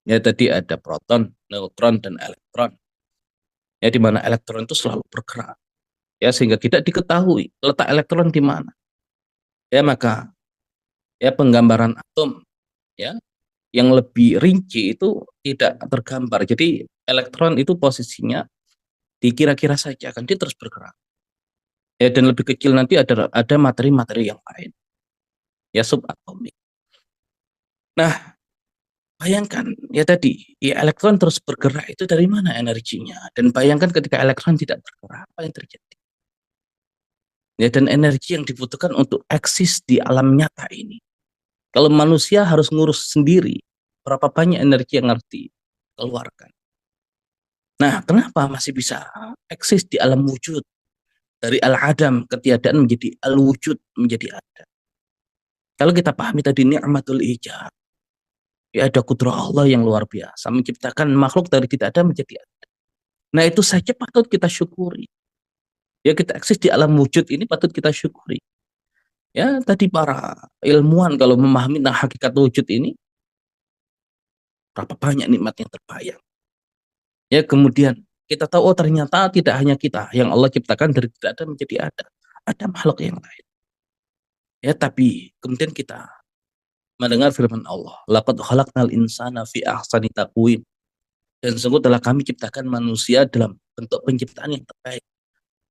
ya tadi ada proton, neutron dan elektron. Ya di mana elektron itu selalu bergerak. Ya sehingga tidak diketahui letak elektron di mana. Ya maka ya penggambaran atom ya yang lebih rinci itu tidak tergambar. Jadi elektron itu posisinya dikira-kira saja kan dia terus bergerak. Ya dan lebih kecil nanti ada materi-materi yang lain. Ya subatomik. Nah, bayangkan ya tadi, ya elektron terus bergerak itu dari mana energinya? Dan bayangkan ketika elektron tidak bergerak, apa yang terjadi? Ya dan energi yang dibutuhkan untuk eksis di alam nyata ini. Kalau manusia harus ngurus sendiri, berapa banyak energi yang harus dikeluarkan. Nah, kenapa masih bisa eksis di alam wujud? Dari al-adam, ketiadaan menjadi al-wujud, menjadi ada. Kalau kita pahami tadi ni'matul ijab, ya ada kudrah Allah yang luar biasa, menciptakan makhluk dari tidak ada menjadi ada. Nah itu saja patut kita syukuri. Ya kita eksis di alam wujud ini patut kita syukuri. Ya tadi para ilmuwan kalau memahami tentang hakikat wujud ini, berapa banyak nikmat yang terbayang. Ya kemudian kita tahu oh ternyata tidak hanya kita yang Allah ciptakan dari tidak ada menjadi ada. Ada makhluk yang lain. Ya tapi kemudian kita mendengar firman Allah, laqad khalaqnal insana fi ahsani taqwim. Dan sungguh telah kami ciptakan manusia dalam bentuk penciptaan yang terbaik.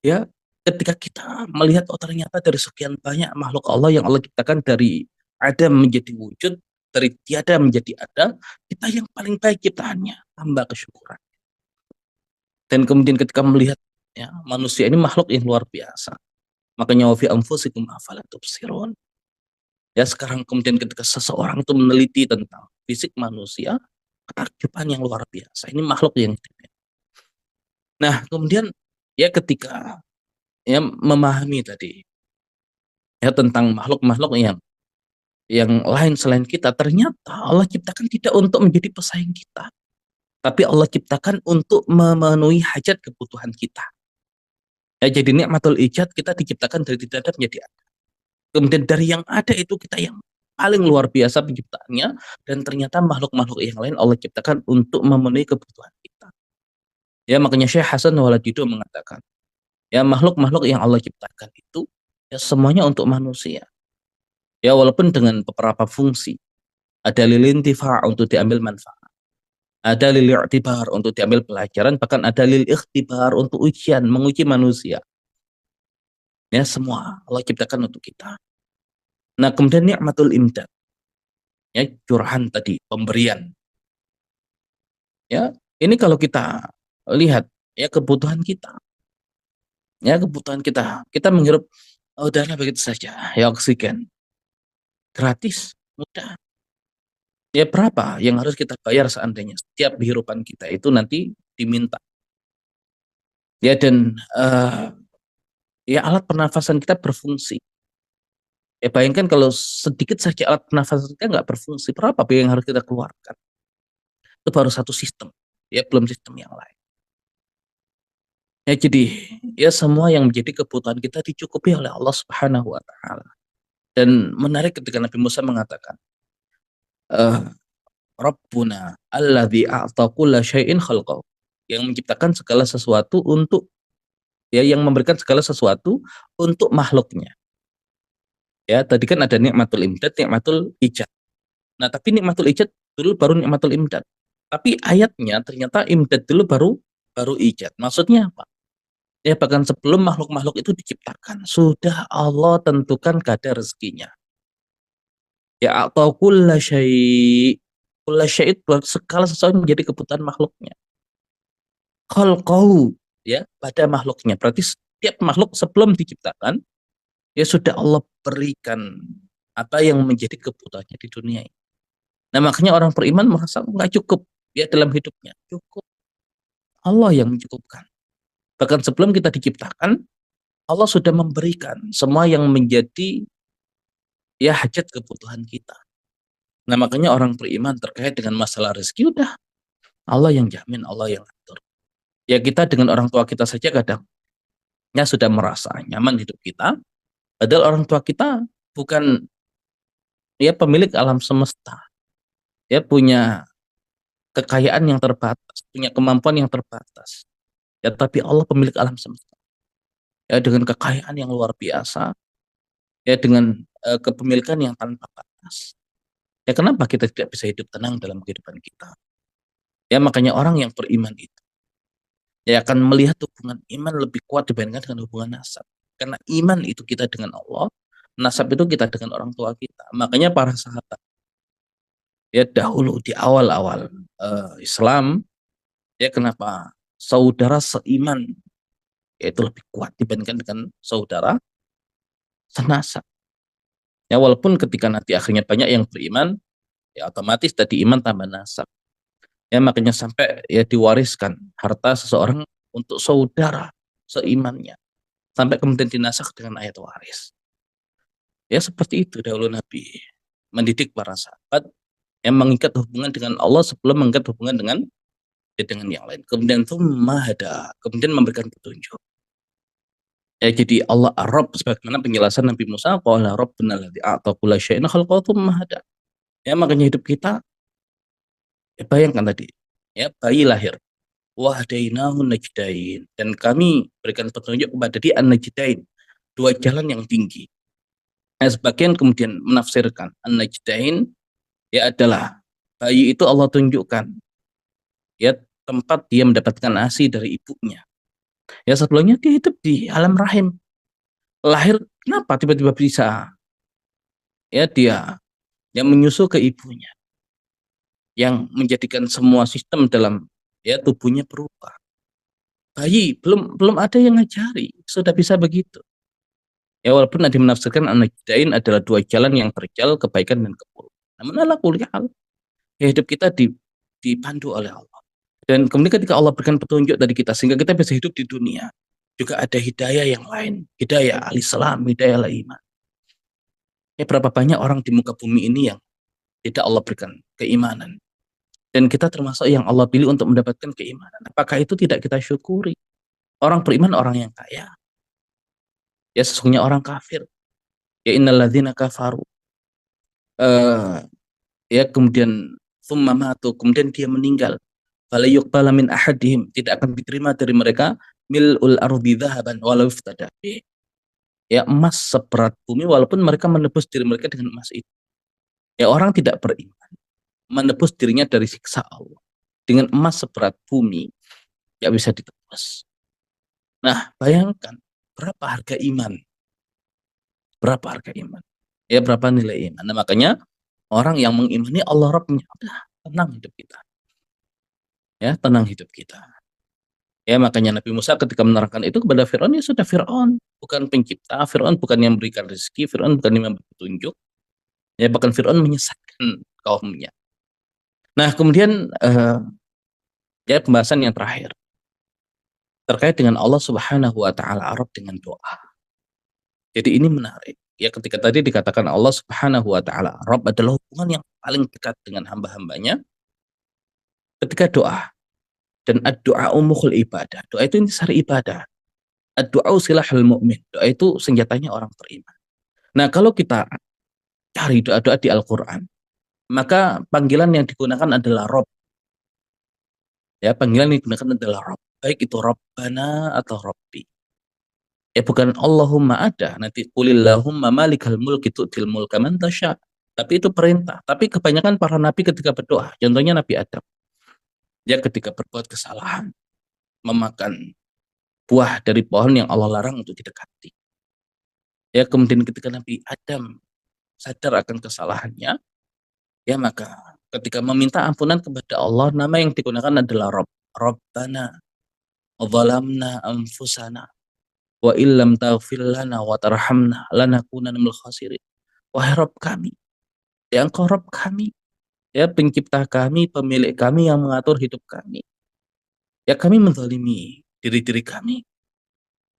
Ya, ketika kita melihat oh ternyata dari sekian banyak makhluk Allah yang Allah ciptakan dari ada menjadi wujud, dari tiada menjadi ada, kita yang paling baik ciptaannya, tambah kesyukuran. Dan kemudian ketika melihat ya manusia ini makhluk yang luar biasa. Makanya wa fi anfusikum afala tubsirun. Ya sekarang kemudian ketika seseorang itu meneliti tentang fisik manusia, ketakjuban yang luar biasa. Ini makhluk yang nah, kemudian ya ketika ya memahami tadi ya tentang makhluk-makhluk yang lain selain kita, ternyata Allah ciptakan tidak untuk menjadi pesaing kita, tapi Allah ciptakan untuk memenuhi hajat kebutuhan kita. Ya, jadi nikmatul ijad kita diciptakan dari tidak ada menjadi ada. Kemudian dari yang ada itu kita yang paling luar biasa penciptaannya dan ternyata makhluk-makhluk yang lain Allah ciptakan untuk memenuhi kebutuhan kita. Ya makanya Syekh Hasan Waladido mengatakan, ya makhluk-makhluk yang Allah ciptakan itu ya semuanya untuk manusia. Ya walaupun dengan beberapa fungsi. Ada lil intifa' untuk diambil manfaat. Ada lil i'tibar untuk diambil pelajaran, bahkan ada lil ikhtibar untuk ujian, menguji manusia. Ya semua Allah ciptakan untuk kita. Nah, kemudian nikmatul imdad. Ya, curahan tadi, pemberian. Ya, ini kalau kita lihat ya kebutuhan kita. Ya, kebutuhan kita. Kita menghirup udara begitu saja, ya oksigen. Gratis, mudah. Ya berapa yang harus kita bayar seandainya setiap kehidupan kita itu nanti diminta. Ya dan ya alat pernafasan kita berfungsi. Ya bayangkan kalau sedikit saja alat pernafasan kita nggak berfungsi, berapa biaya yang harus kita keluarkan? Itu baru satu sistem, ya belum sistem yang lain. Ya jadi ya semua yang menjadi kebutuhan kita dicukupi oleh Allah Subhanahu wa taala. Dan menarik ketika Nabi Musa mengatakan, eh Rabbuna alladzi a'ta kulla syai'in khalqahu. Yang menciptakan segala sesuatu untuk ya yang memberikan segala sesuatu untuk makhluknya. Ya, tadi kan ada nikmatul imdad, nikmatul ijad. Nah, tapi nikmatul ijad dulu baru nikmatul imdad. Tapi ayatnya ternyata imdad dulu baru baru ijad. Maksudnya apa? Ya bahkan sebelum makhluk-makhluk itu diciptakan, sudah Allah tentukan kadar rezekinya. Ya atau kulla syai' kulla syai' itu segala sesuatu menjadi kebutuhan makhluknya. Khalqahu ya pada makhluknya. Berarti setiap makhluk sebelum diciptakan ya sudah Allah berikan apa yang menjadi kebutuhannya di dunia ini. Nah makanya orang beriman merasa nggak cukup ya dalam hidupnya. Cukup Allah yang mencukupkan. Bahkan sebelum kita diciptakan, Allah sudah memberikan semua yang menjadi ya hajat kebutuhan kita. Nah makanya orang beriman terkait dengan masalah rezeki udah Allah yang jamin, Allah yang atur. Ya kita dengan orang tua kita saja kadang ya sudah merasa nyaman hidup kita, padahal orang tua kita bukan ya pemilik alam semesta, ya punya kekayaan yang terbatas, punya kemampuan yang terbatas. Ya tapi Allah pemilik alam semesta. Ya dengan kekayaan yang luar biasa, ya dengan kepemilikan yang tanpa batas. Ya kenapa kita tidak bisa hidup tenang dalam kehidupan kita? Ya makanya orang yang beriman itu ya akan melihat hubungan iman lebih kuat dibandingkan dengan hubungan nasab. Karena iman itu kita dengan Allah, nasab itu kita dengan orang tua kita. Makanya para sahabat ya dahulu di awal-awal Islam ya kenapa saudara seiman yaitu lebih kuat dibandingkan dengan saudara senasab. Ya walaupun ketika nanti akhirnya banyak yang beriman ya otomatis tadi iman tambah nasab. Ya makanya sampai ya diwariskan harta seseorang untuk saudara seimannya sampai kemudian dinasak dengan ayat waris. Ya seperti itu dahulu Nabi mendidik para sahabat yang mengikat hubungan dengan Allah sebelum mengikat hubungan dengan ya, dengan yang lain. Kemudian itu mahada, kemudian memberikan petunjuk. Ya jadi Allah Ar-Rabb sebagaimana penjelasan Nabi Musa, qala rabbuna alladzi a'ta kulla syai'in khalaqahu mahada. Ya makanya hidup kita ya bayangkan tadi ya bayi lahir wahdainahu najdain dan kami berikan petunjuk kepada dia an-najdain, dua jalan yang tinggi. Nah, sebagian kemudian menafsirkan an-najdain ya adalah bayi itu Allah tunjukkan ya tempat dia mendapatkan ASI dari ibunya. Ya sebelumnya dia hidup di alam rahim. Lahir kenapa tiba-tiba bisa ya dia yang menyusu ke ibunya yang menjadikan semua sistem dalam ya tubuhnya berubah. Bayi belum belum ada yang ngajari, sudah bisa begitu. Ya walaupun ada menafsirkan an-najdain adalah dua jalan yang terjal kebaikan dan keburukan. Namun ala kulli hal ya hidup kita dipandu oleh Allah. Dan kemudian ketika Allah berikan petunjuk dari kita sehingga kita bisa hidup di dunia, juga ada hidayah yang lain, hidayah al-Islam, hidayah al-iman. Ya berapa banyak orang di muka bumi ini yang tidak Allah berikan keimanan. Dan kita termasuk yang Allah pilih untuk mendapatkan keimanan. Apakah itu tidak kita syukuri? Orang beriman orang yang kaya. Ya sesungguhnya orang kafir. Ya innalladzina kafaru. Ya kemudian thumma matu, kemudian dia meninggal. Fala yuqbala min ahadihim, tidak akan diterima dari mereka mil'ul ardi dhahaban walau iftada. Ya emas seberat bumi walaupun mereka menebus diri mereka dengan emas itu. Ya orang tidak beriman menebus dirinya dari siksa Allah dengan emas seberat bumi ya bisa ditebus. Nah, bayangkan berapa harga iman? Berapa harga iman? Ya berapa nilai iman? Nah, makanya orang yang mengimani Allah Rabbnya udah tenang hidup kita. Ya, tenang hidup kita. Ya, makanya Nabi Musa ketika menerangkan itu kepada Firaun, ya sudah Firaun bukan pencipta, Firaun bukan yang memberikan rezeki, Firaun bukan yang memberi petunjuk. Ya, bahkan Firaun menyesatkan kaumnya. Nah, kemudian ya pembahasan yang terakhir terkait dengan Allah Subhanahu wa taala Arab dengan doa. Jadi ini menarik. Ya ketika tadi dikatakan Allah Subhanahu wa taala Rabb adalah hubungan yang paling dekat dengan hamba-hambanya ketika doa. Dan ad-du'a mukhul ibadah. Doa itu intisari ibadah. Ad-du'a silahul mu'min. Doa itu senjatanya orang beriman. Nah, kalau kita cari doa-doa di Al-Qur'an, maka panggilan yang digunakan adalah Rabb. Ya, panggilan yang digunakan adalah Rabb. Baik itu Rabbana atau Rabbi. Ya bukan Allahumma ada. Nanti qulillahumma malikal mulki tu'til mulka man tasya. Tapi itu perintah. Tapi kebanyakan para nabi ketika berdoa, contohnya Nabi Adam, dia ketika berbuat kesalahan, memakan buah dari pohon yang Allah larang untuk didekati. Ya kemudian ketika Nabi Adam sadar akan kesalahannya, ya maka ketika meminta ampunan kepada Allah, nama yang digunakan adalah Rabb. Rabbana zalamna anfusana wa illam taghfir lana wa tarhamna lanakunanna minal khasirin. Wahai Rabb kami, ya Engkau Rabb kami, ya pencipta kami, pemilik kami yang mengatur hidup kami. Ya kami menzalimi diri-diri kami.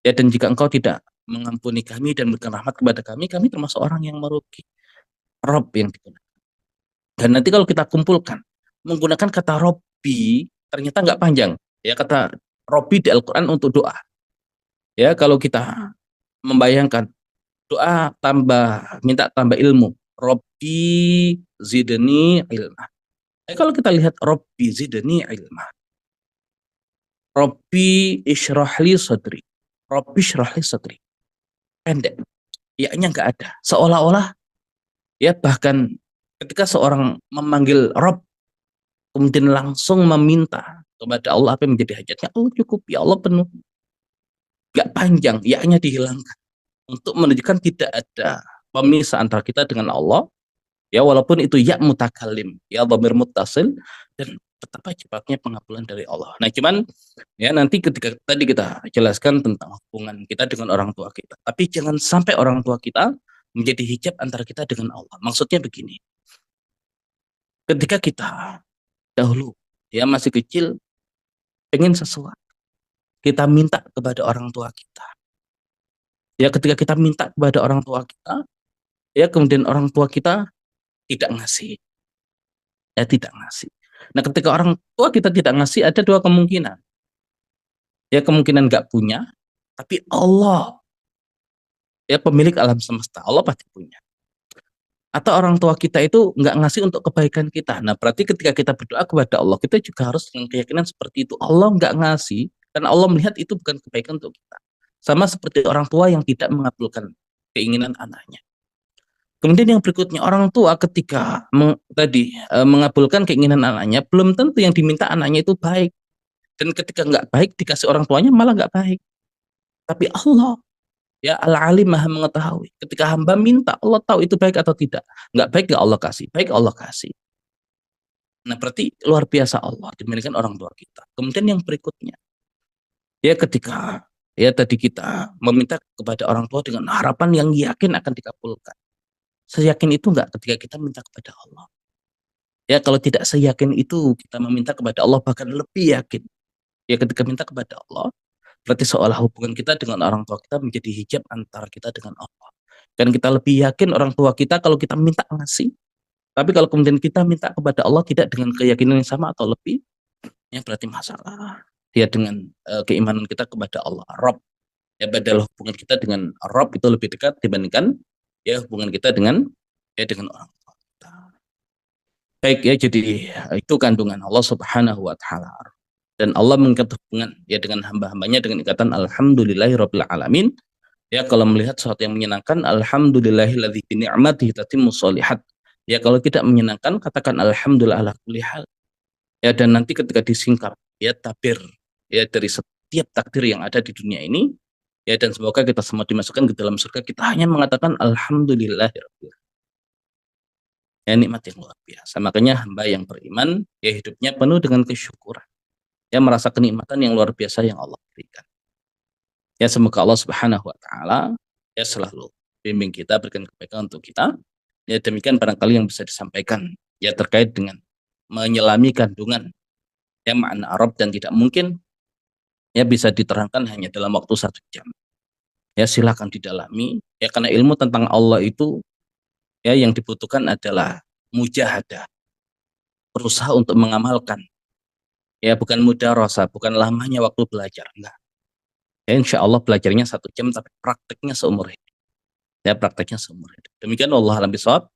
Ya dan jika Engkau tidak mengampuni kami dan memberikan rahmat kepada kami termasuk orang yang merugi. Rob yang digunakan. Dan nanti kalau kita kumpulkan menggunakan kata Robbi ternyata nggak panjang. Ya kata Robbi di Al-Quran untuk doa. Ya kalau kita membayangkan doa minta tambah ilmu. Robbi zidni ilma. Kalau kita lihat Robbi zidni ilma. Robbi ishrahli sadri. Robbi ishrahli sadri. Pendek. Ya-nya nggak ada. Seolah-olah ya bahkan ketika seorang memanggil Rob kemudian langsung meminta kepada Allah apa yang menjadi hajatnya, Allah cukup, ya Allah penuh, nggak panjang, ya-nya dihilangkan untuk menunjukkan tidak ada pemisah antara kita dengan Allah, ya walaupun itu ya mutakalim, ya dhamir muttasil, dan betapa cepatnya pengabulan dari Allah. Nah cuman ya nanti ketika tadi kita jelaskan tentang hubungan kita dengan orang tua kita, tapi jangan sampai orang tua kita menjadi hijab antara kita dengan Allah. Maksudnya begini, ketika kita dahulu ya masih kecil pengen sesuatu, kita minta kepada orang tua kita. Ya ketika kita minta kepada orang tua kita, ya kemudian orang tua kita tidak ngasih, ya tidak ngasih. Nah ketika orang tua kita tidak ngasih ada dua kemungkinan. Ya kemungkinan nggak punya, tapi Allah ya pemilik alam semesta, Allah pasti punya. Atau orang tua kita itu nggak ngasih untuk kebaikan kita. Nah berarti ketika kita berdoa kepada Allah, kita juga harus dengan keyakinan seperti itu. Allah nggak ngasih, karena Allah melihat itu bukan kebaikan untuk kita. Sama seperti orang tua yang tidak mengabulkan keinginan anaknya. Kemudian yang berikutnya, orang tua ketika mengabulkan keinginan anaknya, belum tentu yang diminta anaknya itu baik. Dan ketika nggak baik dikasih orang tuanya malah nggak baik. Tapi Allah ya Al-Alim Maha mengetahui. Ketika hamba minta, Allah tahu itu baik atau tidak. Nggak baik nggak Allah kasih, baik Allah kasih. Nah berarti luar biasa Allah dibandingkan orang tua kita. Kemudian yang berikutnya, ya ketika ya tadi kita meminta kepada orang tua dengan harapan yang yakin akan dikabulkan. Seyakin itu enggak ketika kita minta kepada Allah. Ya kalau tidak seyakin itu kita meminta kepada Allah bahkan lebih yakin. Ya ketika minta kepada Allah, berarti seolah hubungan kita dengan orang tua kita menjadi hijab antara kita dengan Allah. Dan kita lebih yakin orang tua kita kalau kita minta ngasih. Tapi kalau kemudian kita minta kepada Allah tidak dengan keyakinan yang sama atau lebih, ya berarti masalah. Ya dengan keimanan kita kepada Allah, Rabb. Ya padahal hubungan kita dengan Rabb itu lebih dekat dibandingkan ya hubungan kita dengan orang tua kita. Baik ya, jadi itu kandungan Allah Subhanahu wa taala. Dan Allah mengikat hubungan ya dengan hamba-hambanya dengan ikatan alhamdulillahirabbil alamin. Ya kalau melihat sesuatu yang menyenangkan, alhamdulillahilladzi bi ni'matihi tatimmus sholihat. Ya kalau tidak menyenangkan, katakan alhamdulillah ala kulli hal. Ya dan nanti ketika disingkap ya tabir ya dari setiap takdir yang ada di dunia ini, ya dan semoga kita semua dimasukkan ke dalam surga, kita hanya mengatakan alhamdulillahirabbil alamin. Ya nikmat yang luar biasa. Makanya hamba yang beriman ya hidupnya penuh dengan kesyukuran. Ya merasa kenikmatan yang luar biasa yang Allah berikan. Ya semoga Allah Subhanahu wa taala ya selalu bimbing kita, berikan kebaikan untuk kita. Ya demikian barangkali yang bisa disampaikan ya terkait dengan menyelami kandungan ya makna Arab dan tidak mungkin ya bisa diterangkan hanya dalam waktu 1 jam. Ya silakan didalami ya karena ilmu tentang Allah itu ya yang dibutuhkan adalah mujahadah, berusaha untuk mengamalkan. Ya bukan mudarasah, bukan lamanya waktu belajar. Enggak. Ya insya Allah belajarnya 1 jam tapi prakteknya seumur hidup. Ya prakteknya seumur hidup. Demikian Allah alam bisawab.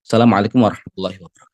Assalamualaikum warahmatullahi wabarakatuh.